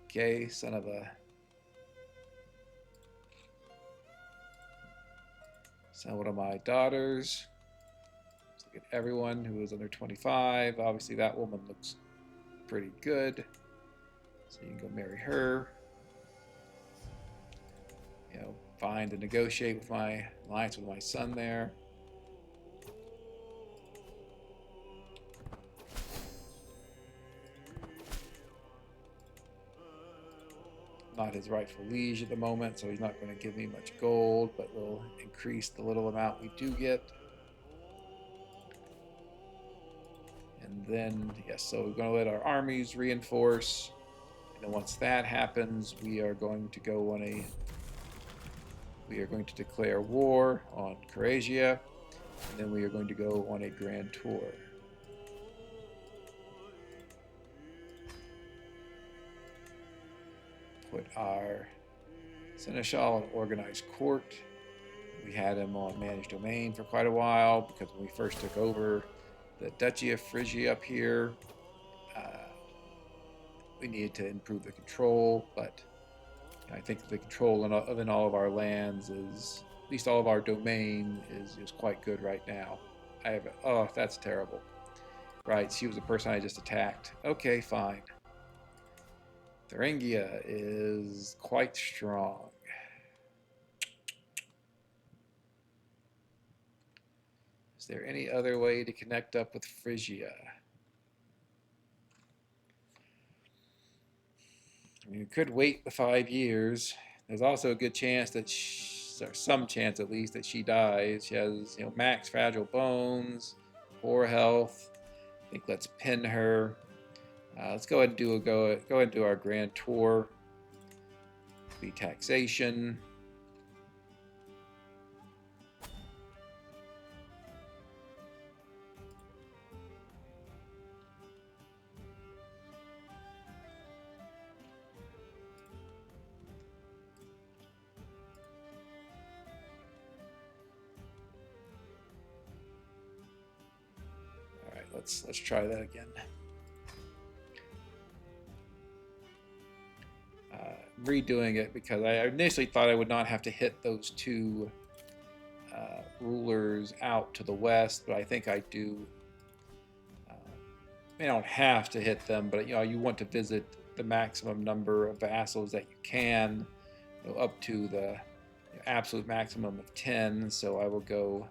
Okay, son of a... Son of one of my daughters. Let's look at everyone who is under 25. Obviously that woman looks pretty good. So you can go marry her. Find and negotiate with my alliance with my son there. Not his rightful liege at the moment, so he's not going to give me much gold, but we'll increase the little amount we do get. And then, yes, so we're going to let our armies reinforce. And then once that happens, we are going to go on a... We are going to declare war on Crusader, and then we are going to go on a grand tour. Put our Seneschal on organized court. We had him on managed domain for quite a while because when we first took over the Duchy of Phrygia up here, we needed to improve the control, but I think the control in all of our lands is, at least all of our domain is quite good right now. Oh, that's terrible. Right, she was the person I just attacked. Okay, fine. Thuringia is quite strong. Is there any other way to connect up with Phrygia? I mean, we could wait the 5 years. There's also a good chance that, or some chance at least, that she dies. She has, max fragile bones, poor health. I think let's pin her. Let's go ahead and go ahead and do our grand tour. Be taxation. Let's try that again. Redoing it because I initially thought I would not have to hit those 2 rulers out to the west, but I think I do. You don't have to hit them, but you want to visit the maximum number of vassals that you can, up to the absolute maximum of 10. So I will go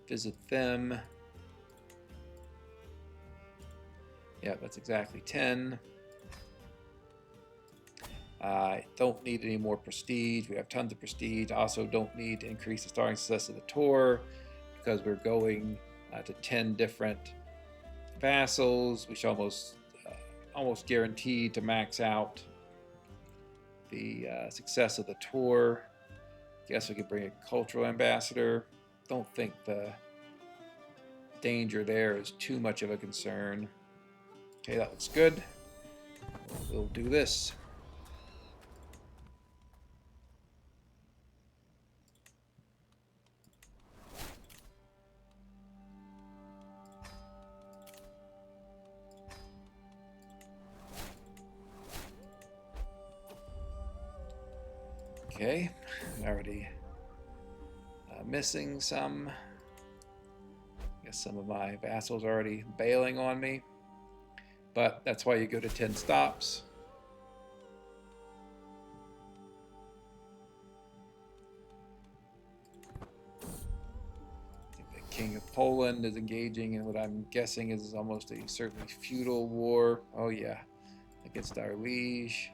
visit them. Yeah, that's exactly 10. I don't need any more prestige. We have tons of prestige. I also don't need to increase the starting success of the tour because we're going to 10 different vassals, which almost guaranteed to max out the success of the tour. Guess we could bring a cultural ambassador. Don't think the danger there is too much of a concern. Okay, that looks good. We'll do this. Okay, I'm already missing some. I guess some of my vassals are already bailing on me, but that's why you go to 10 stops. I think the King of Poland is engaging in what I'm guessing is almost a certainly feudal war. Oh yeah, against our liege.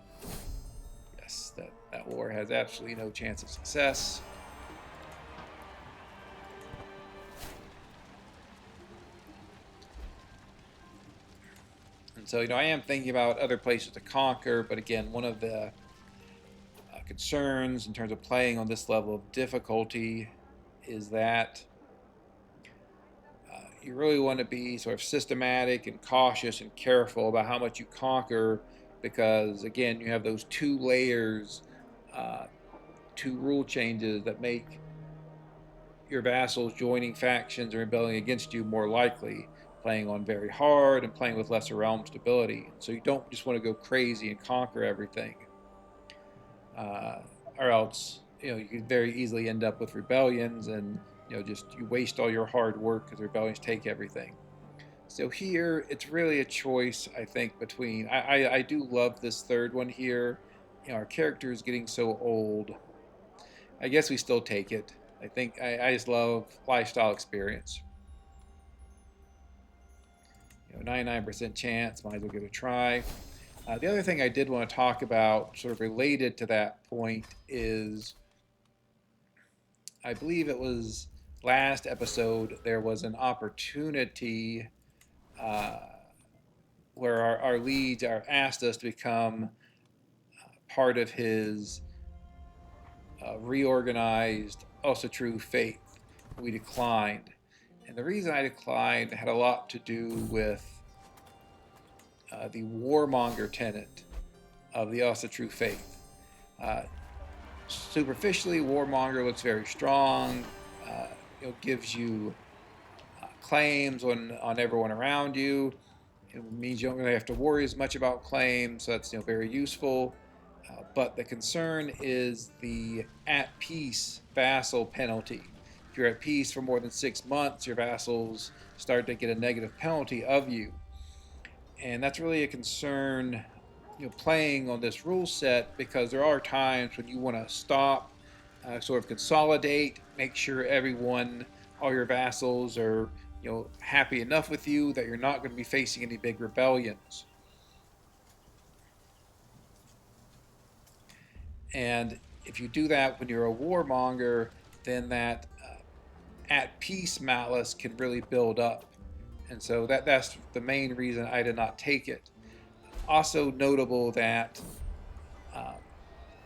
Yes, that war has absolutely no chance of success. And so, I am thinking about other places to conquer, but again, one of the concerns in terms of playing on this level of difficulty is that you really want to be sort of systematic and cautious and careful about how much you conquer, because again, you have those two layers, two rule changes that make your vassals joining factions or rebelling against you more likely, playing on very hard and playing with lesser realm stability. So you don't just want to go crazy and conquer everything, or else you could very easily end up with rebellions, and you waste all your hard work because rebellions take everything. So here it's really a choice, I think, between I do love this third one here. Our character is getting so old. I guess we still take it. I think I just love lifestyle experience. 99% chance, might as well give it a try. The other thing I did want to talk about, sort of related to that point, is I believe it was last episode there was an opportunity uh, where our leads are asked us to become part of his reorganized, also true faith. We declined. And the reason I declined had a lot to do with the warmonger tenet of the also true faith. Superficially, warmonger looks very strong. Gives you claims on everyone around you. It means you don't really have to worry as much about claims, so that's very useful. But the concern is the at peace vassal penalty. If you're at peace for more than 6 months, your vassals start to get a negative penalty of you. And that's really a concern, playing on this rule set, because there are times when you want to stop, sort of consolidate, make sure all your vassals are, happy enough with you that you're not going to be facing any big rebellions. And if you do that when you're a warmonger, then that at peace malice can really build up. And so that's the main reason I did not take it. Also notable that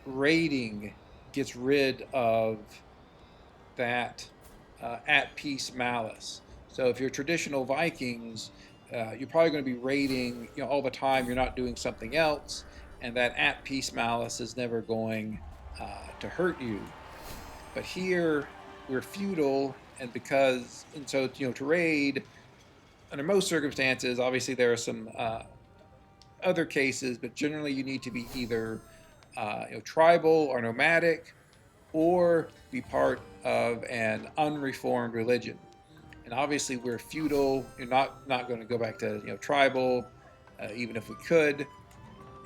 raiding gets rid of that at peace malice. So if you're traditional Vikings, you're probably going to be raiding all the time. You're not doing something else, and that at peace malice is never going to hurt you. But here we're feudal, and so to raid under most circumstances, obviously there are some other cases, but generally you need to be either tribal or nomadic, or be part of an unreformed religion. And obviously we're feudal. You're not going to go back to tribal. even if we could.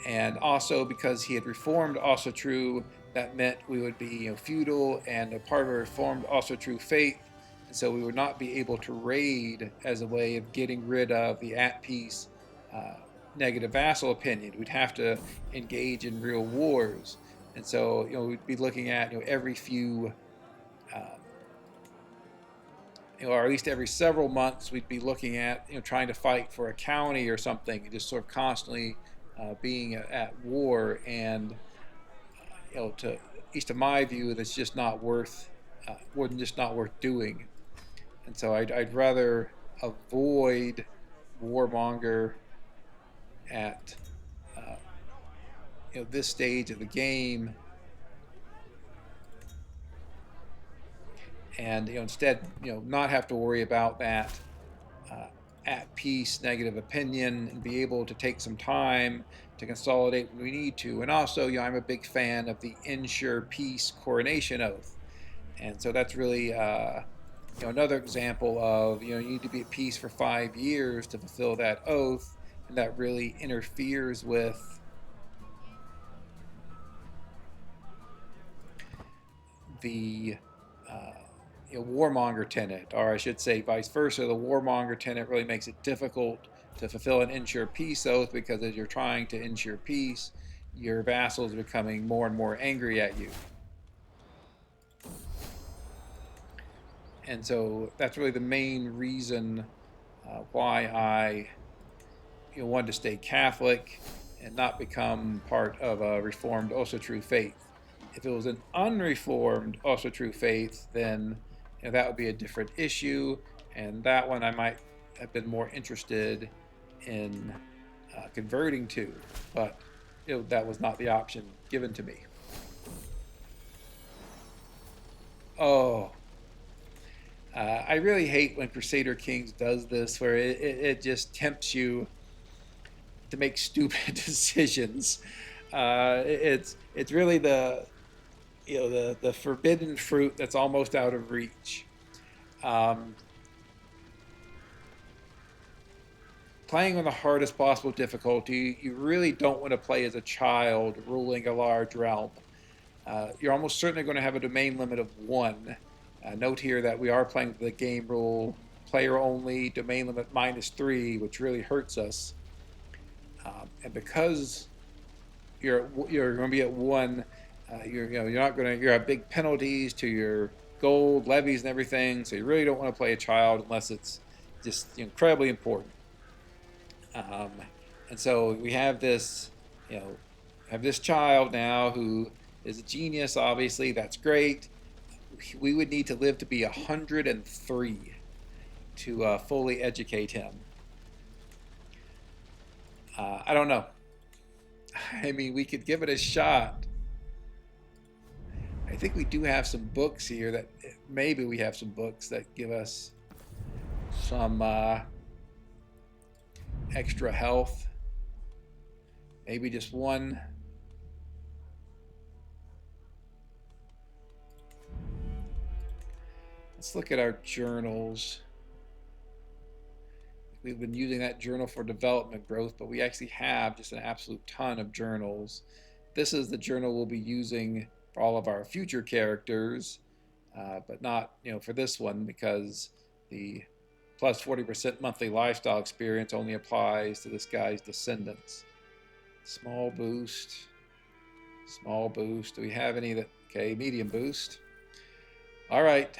And also because he had reformed also true, that meant we would be feudal and a part of a reformed also true faith, and so we would not be able to raid as a way of getting rid of the at peace negative vassal opinion. We'd have to engage in real wars, and so we'd be looking at every few or at least every several months, we'd be looking at trying to fight for a county or something, and just sort of constantly being at war. And to at least to my view, that's just not worth doing. And so I'd rather avoid warmonger at this stage of the game, and instead not have to worry about that at peace negative opinion, and be able to take some time to consolidate when we need to. And also, I'm a big fan of the ensure peace coronation oath, and so that's really another example of you need to be at peace for 5 years to fulfill that oath, and that really interferes with the warmonger tenant, or I should say vice versa. The warmonger tenant really makes it difficult to fulfill an ensure peace oath, because as you're trying to ensure peace, your vassals are becoming more and more angry at you. And so that's really the main reason why I wanted to stay Catholic and not become part of a reformed also true faith. If it was an unreformed also true faith, then that would be a different issue, and that one I might have been more interested in converting to, but that was not the option given to me. Oh, I really hate when Crusader Kings does this, where it just tempts you to make stupid decisions. It's really the the forbidden fruit that's almost out of reach. Playing on the hardest possible difficulty, you really don't want to play as a child ruling a large realm. You're almost certainly going to have a domain limit of 1. Note here that we are playing the game rule player only, domain limit -3, which really hurts us. And because you're going to be at 1, you're not going to have big penalties to your gold levies and everything. So you really don't want to play a child unless it's just incredibly important. And so we have this, child now who is a genius. Obviously, that's great. We would need to live to be 103 to fully educate him. I don't know. I mean, we could give it a shot. I think we do have some books here that maybe we have some books that give us some extra health. Maybe just 1. Let's look at our journals. We've been using that journal for development growth, but we actually have just an absolute ton of journals. This is the journal we'll be using for all of our future characters, but not for this one, because the plus 40% monthly lifestyle experience only applies to this guy's descendants. Small boost. Small boost. Do we have any that... Okay, medium boost. All right.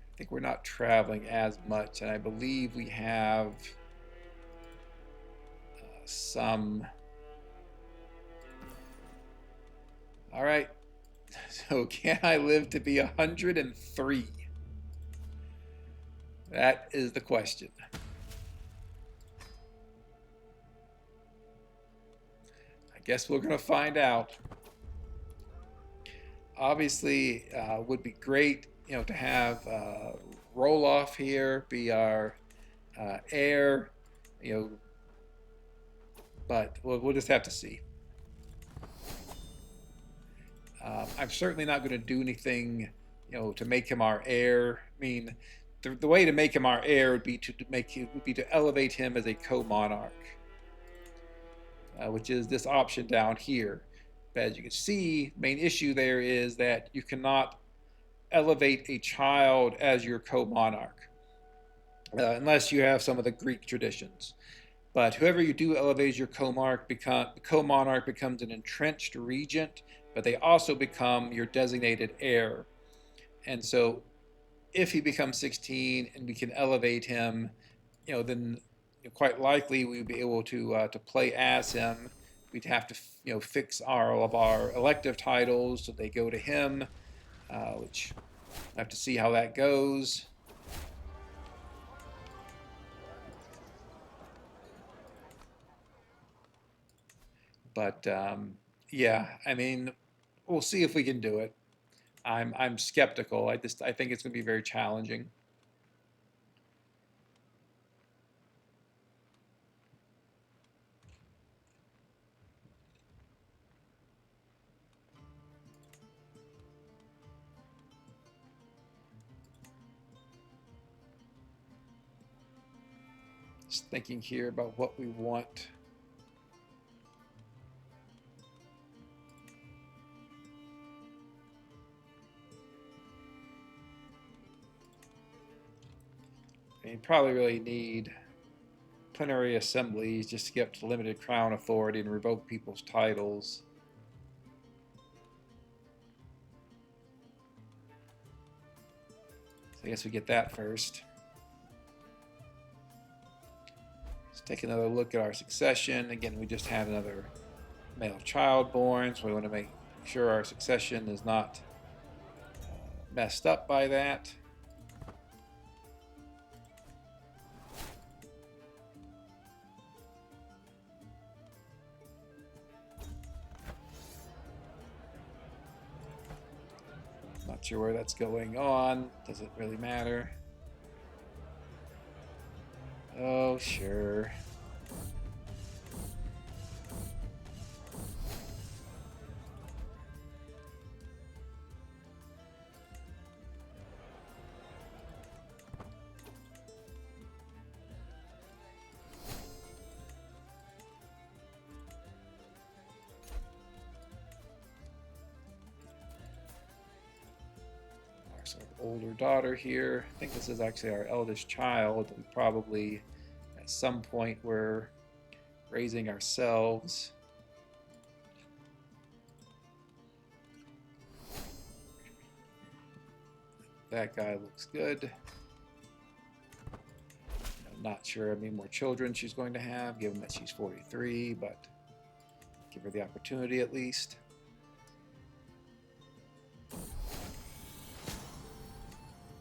I think we're not traveling as much, and I believe we have some... All right. So can I live to be 103? That is the question. I guess we're going to find out. Obviously, would be great, to have Roloff here be our heir, but we'll just have to see. I'm certainly not going to do anything, to make him our heir. I mean, the way to make him our heir would be to elevate him as a co-monarch, which is this option down here. But as you can see, the main issue there is that you cannot elevate a child as your co-monarch, unless you have some of the Greek traditions. But whoever you do elevate as your co-monarch becomes an entrenched regent, but they also become your designated heir. And so if he becomes 16 and we can elevate him, then quite likely we'd be able to play as him. We'd have to fix all of our elective titles so they go to him, which I have to see how that goes. But yeah, I mean, we'll see if we can do it. I'm skeptical. I think it's going to be very challenging. Just thinking here about what we want. You probably really need plenary assemblies just to get up to limited crown authority and revoke people's titles. So I guess we get that first. Let's take another look at our succession. Again, we just had another male child born, so we want to make sure our succession is not messed up by that. Not sure where that's going on. Doesn't really matter. Oh, sure. Older daughter here. I think this is actually our eldest child. We probably at some point we're raising ourselves. That guy looks good. I'm not sure how many more children she's going to have, given that she's 43, but give her the opportunity at least.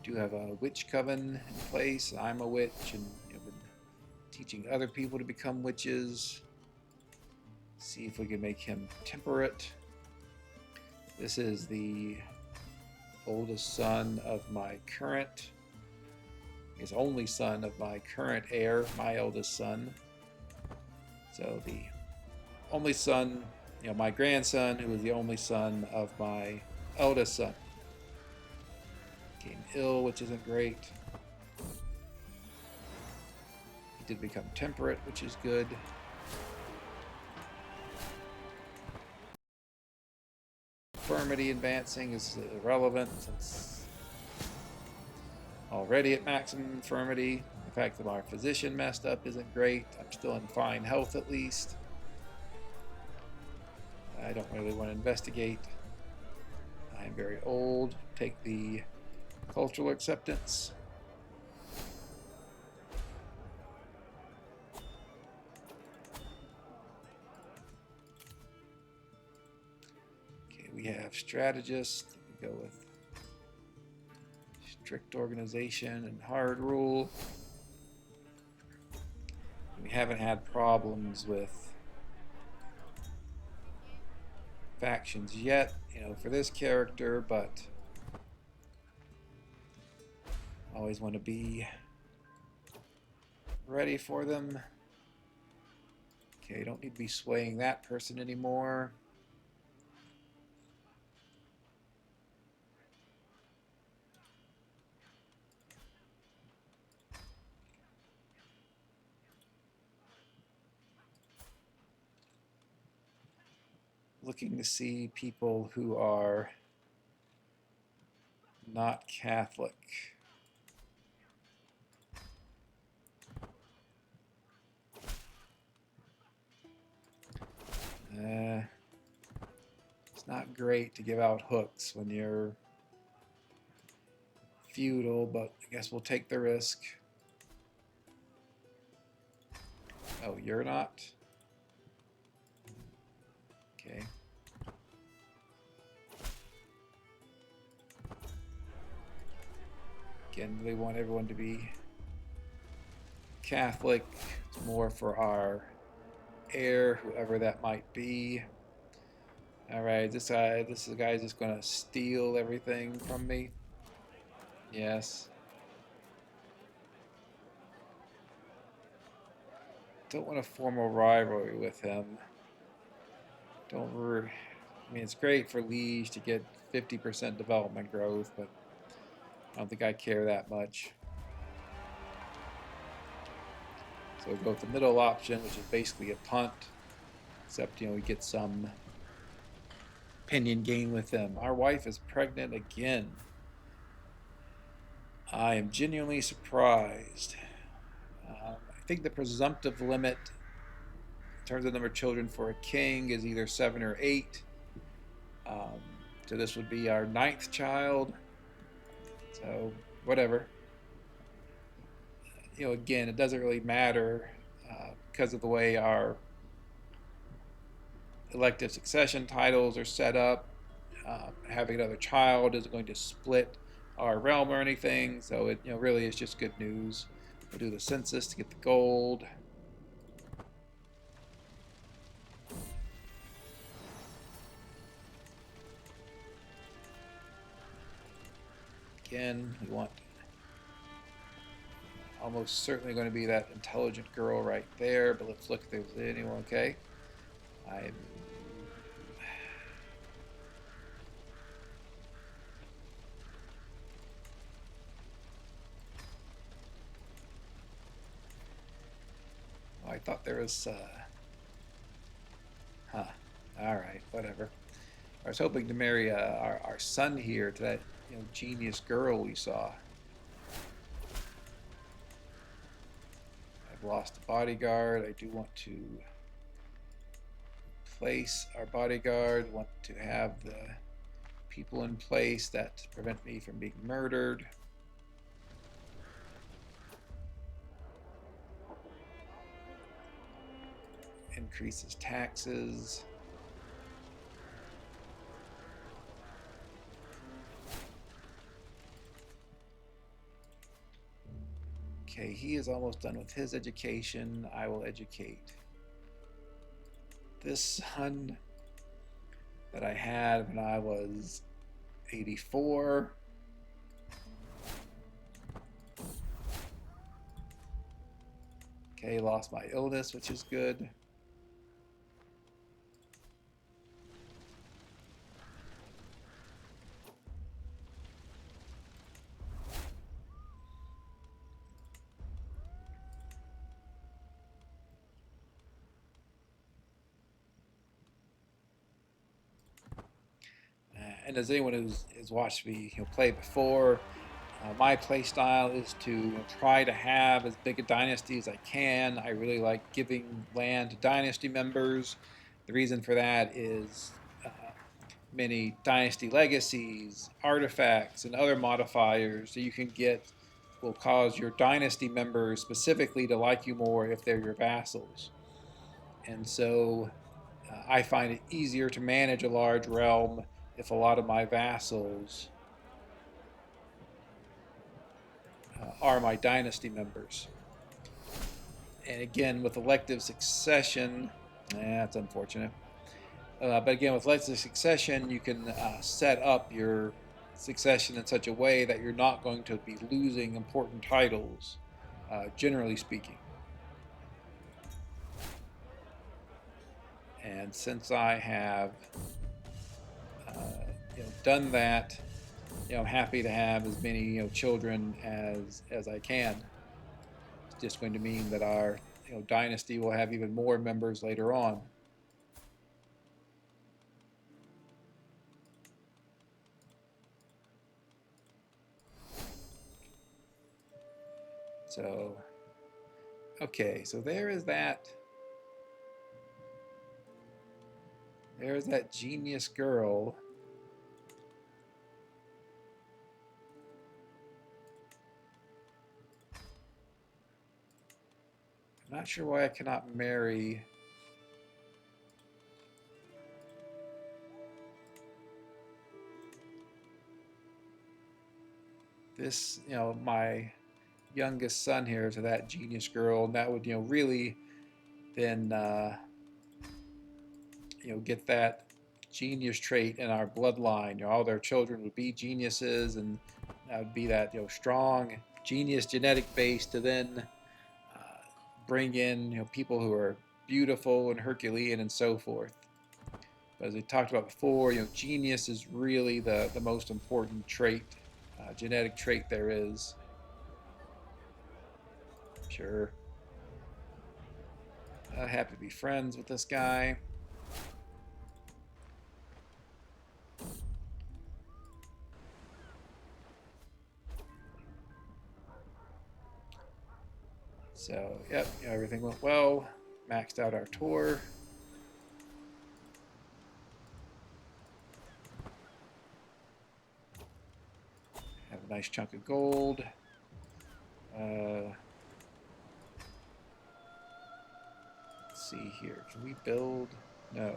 Do have a witch coven in place. I'm a witch and been teaching other people to become witches. See if we can make him temperate. This is the oldest son of my current, his only son of my current heir, my eldest son. So the only son, my grandson, who is the only son of my eldest son. Became ill, which isn't great. He did become temperate, which is good. Infirmity advancing is irrelevant since already at maximum infirmity. The fact that our physician messed up isn't great. I'm still in fine health at least. I don't really want to investigate. I'm very old. Take the cultural acceptance. Okay, we have strategists. We go with strict organization and hard rule. We haven't had problems with factions yet, for this character, but always want to be ready for them. Okay, don't need to be swaying that person anymore. looking to see people who are not Catholic. It's not great to give out hooks when you're feudal, but I guess we'll take the risk. Oh, you're not? Okay. Again, they want everyone to be Catholic. It's more for our heir, whoever that might be. Alright, this is the guy just gonna steal everything from me. Yes. Don't want a formal rivalry with him. I mean, it's great for liege to get 50% development growth, but I don't think I care that much. So we'll go with the middle option, which is basically a punt, except, we get some opinion gain with them. Our wife is pregnant again. I am genuinely surprised. I think the presumptive limit in terms of the number of children for a king is either 7 or 8. So this would be our 9th child. So whatever. Again, it doesn't really matter because of the way our elective succession titles are set up. Having another child isn't going to split our realm or anything, so it really is just good news. We'll do the census to get the gold. Again, we want almost certainly going to be that intelligent girl right there, but let's look if there's anyone. Okay. I thought there was, alright, whatever. I was hoping to marry our son here to that genius girl we saw. I've lost a bodyguard. I do want to place our bodyguard, want to have the people in place that prevent me from being murdered. Increases taxes. Okay, he is almost done with his education. I will educate this son that I had when I was 84. Okay, lost my illness, which is good. And as anyone who's watched me play before, my play style is to try to have as big a dynasty as I can. I really like giving land to dynasty members. The reason for that is many dynasty legacies, artifacts, and other modifiers that you can get will cause your dynasty members specifically to like you more if they're your vassals. And so I find it easier to manage a large realm if a lot of my vassals are my dynasty members. And again, with elective succession, that's unfortunate. But again, with elective succession, you can set up your succession in such a way that you're not going to be losing important titles, generally speaking. And since I have done that, I'm happy to have as many children as I can. It's just going to mean that our dynasty will have even more members later on. So, okay, so there is that. There's that genius girl. I'm not sure why I cannot marry this, my youngest son here to that genius girl, and that would, really then, get that genius trait in our bloodline. All their children would be geniuses, and that would be that, strong genius genetic base to then bring in, people who are beautiful and Herculean and so forth. But as we talked about before, genius is really the most important trait, genetic trait there is. Sure. Happy to be friends with this guy. So, yep, everything went well. Maxed out our tour. Have a nice chunk of gold. Let's see here. Can we build? No.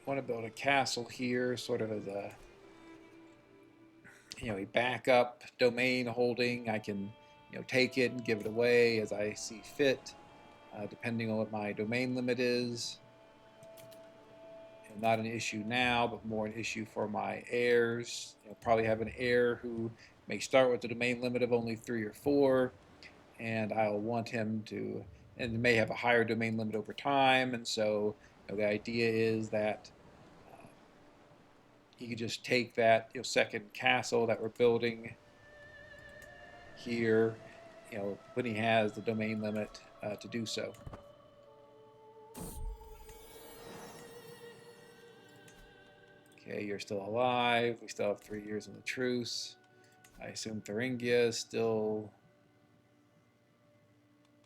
Want to build a castle here, sort of as a a backup domain holding. I can take it and give it away as I see fit, depending on what my domain limit is. Not an issue now, but more an issue for my heirs. Probably have an heir who may start with a domain limit of only 3 or 4, and I'll want him to, and may have a higher domain limit over time. And so the idea is that he could just take that second castle that we're building here, when he has the domain limit to do so. Okay, you're still alive. We still have 3 years in the truce. I assume Thuringia is still...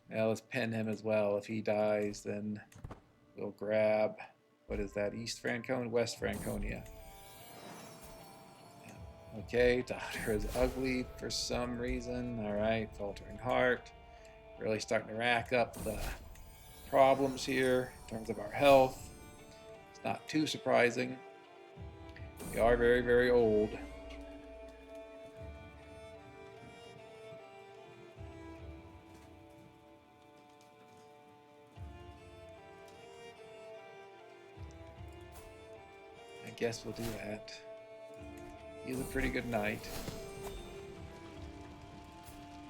Well, let's pen him as well. If he dies, then we'll grab... What is that? East Franconia? West Franconia. Okay, daughter is ugly for some reason. Alright, faltering heart. Really starting to rack up the problems here in terms of our health. It's not too surprising. We are very, very old. I guess we'll do that. He's a pretty good knight.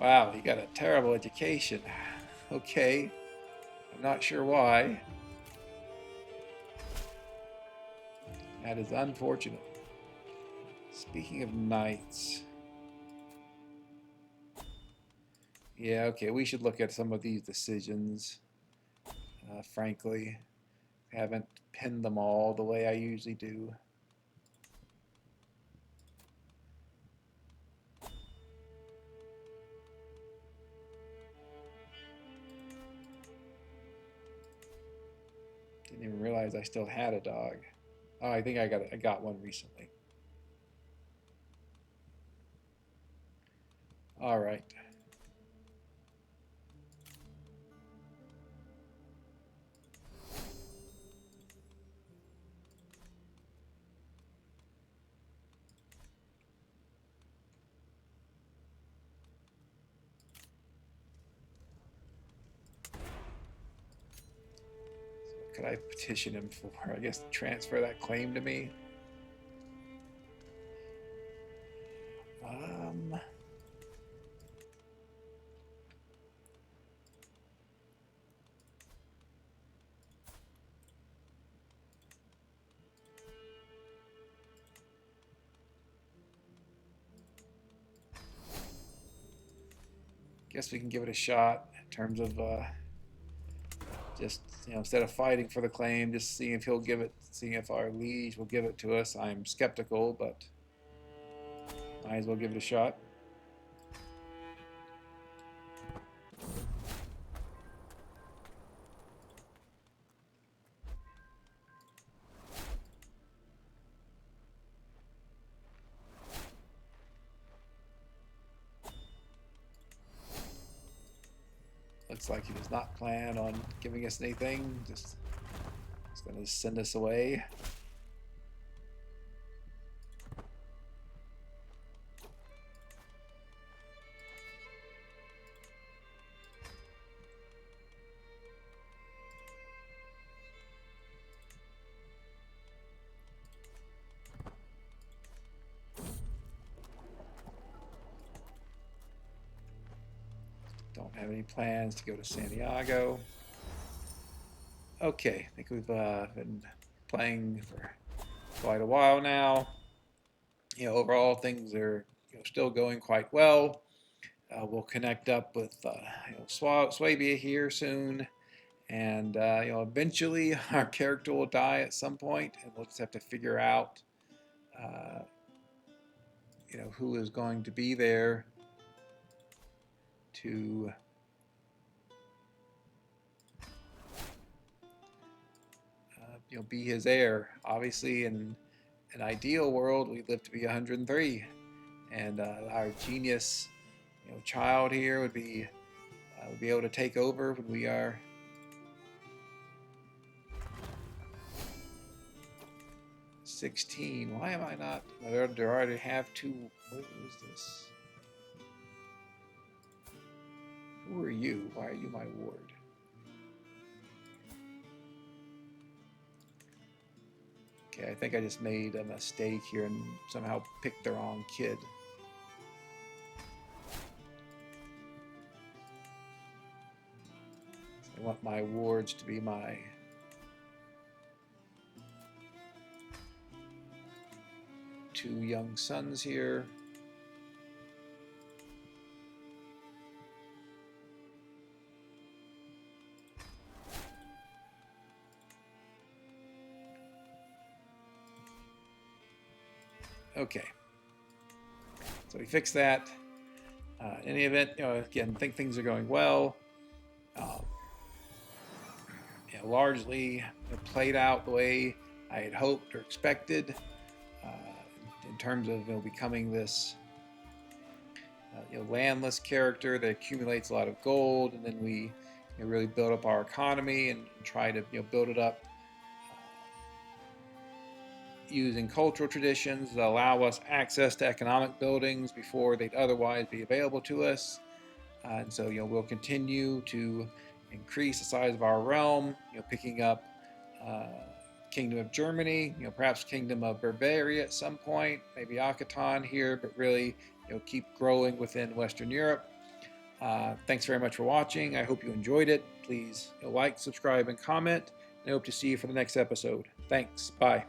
Wow, he got a terrible education. Okay. I'm not sure why. That is unfortunate. Speaking of knights. Yeah, okay, we should look at some of these decisions. Frankly, haven't pinned them all the way I usually do. Didn't even realize I still had a dog. Oh, I think I got one recently. All right. Could I petition him for, I guess, transfer that claim to me? guess we can give it a shot in terms of just, instead of fighting for the claim, just seeing if he'll give it, seeing if our liege will give it to us. I'm skeptical, but might as well give it a shot. Looks like he does not plan on giving us anything. Just he's going to send us away. Don't have any plans to go to Santiago. Okay, I think we've been playing for quite a while now. Overall things are still going quite well. We'll connect up with Swabia here soon, and eventually our character will die at some point, and we'll just have to figure out who is going to be there to be his heir. Obviously, in an ideal world, we'd live to be 103, and our genius child here would be able to take over when we are 16. Why am I not? Do I already have two? What is this? Who are you? Why are you my ward? Okay, I think I just made a mistake here and somehow picked the wrong kid. So I want my wards to be my two young sons here. Okay, so we fixed that. In any event, again, think things are going well. Largely played out the way I had hoped or expected, in terms of becoming this landless character that accumulates a lot of gold, and then we really build up our economy and try to build it up using cultural traditions that allow us access to economic buildings before they'd otherwise be available to us. And so we'll continue to increase the size of our realm, picking up Kingdom of Germany, perhaps Kingdom of Bavaria at some point, maybe Akaton here, but really keep growing within Western Europe. Thanks very much for watching. I hope you enjoyed it. Please like, subscribe, and comment. I hope to see you for the next episode. Thanks. Bye.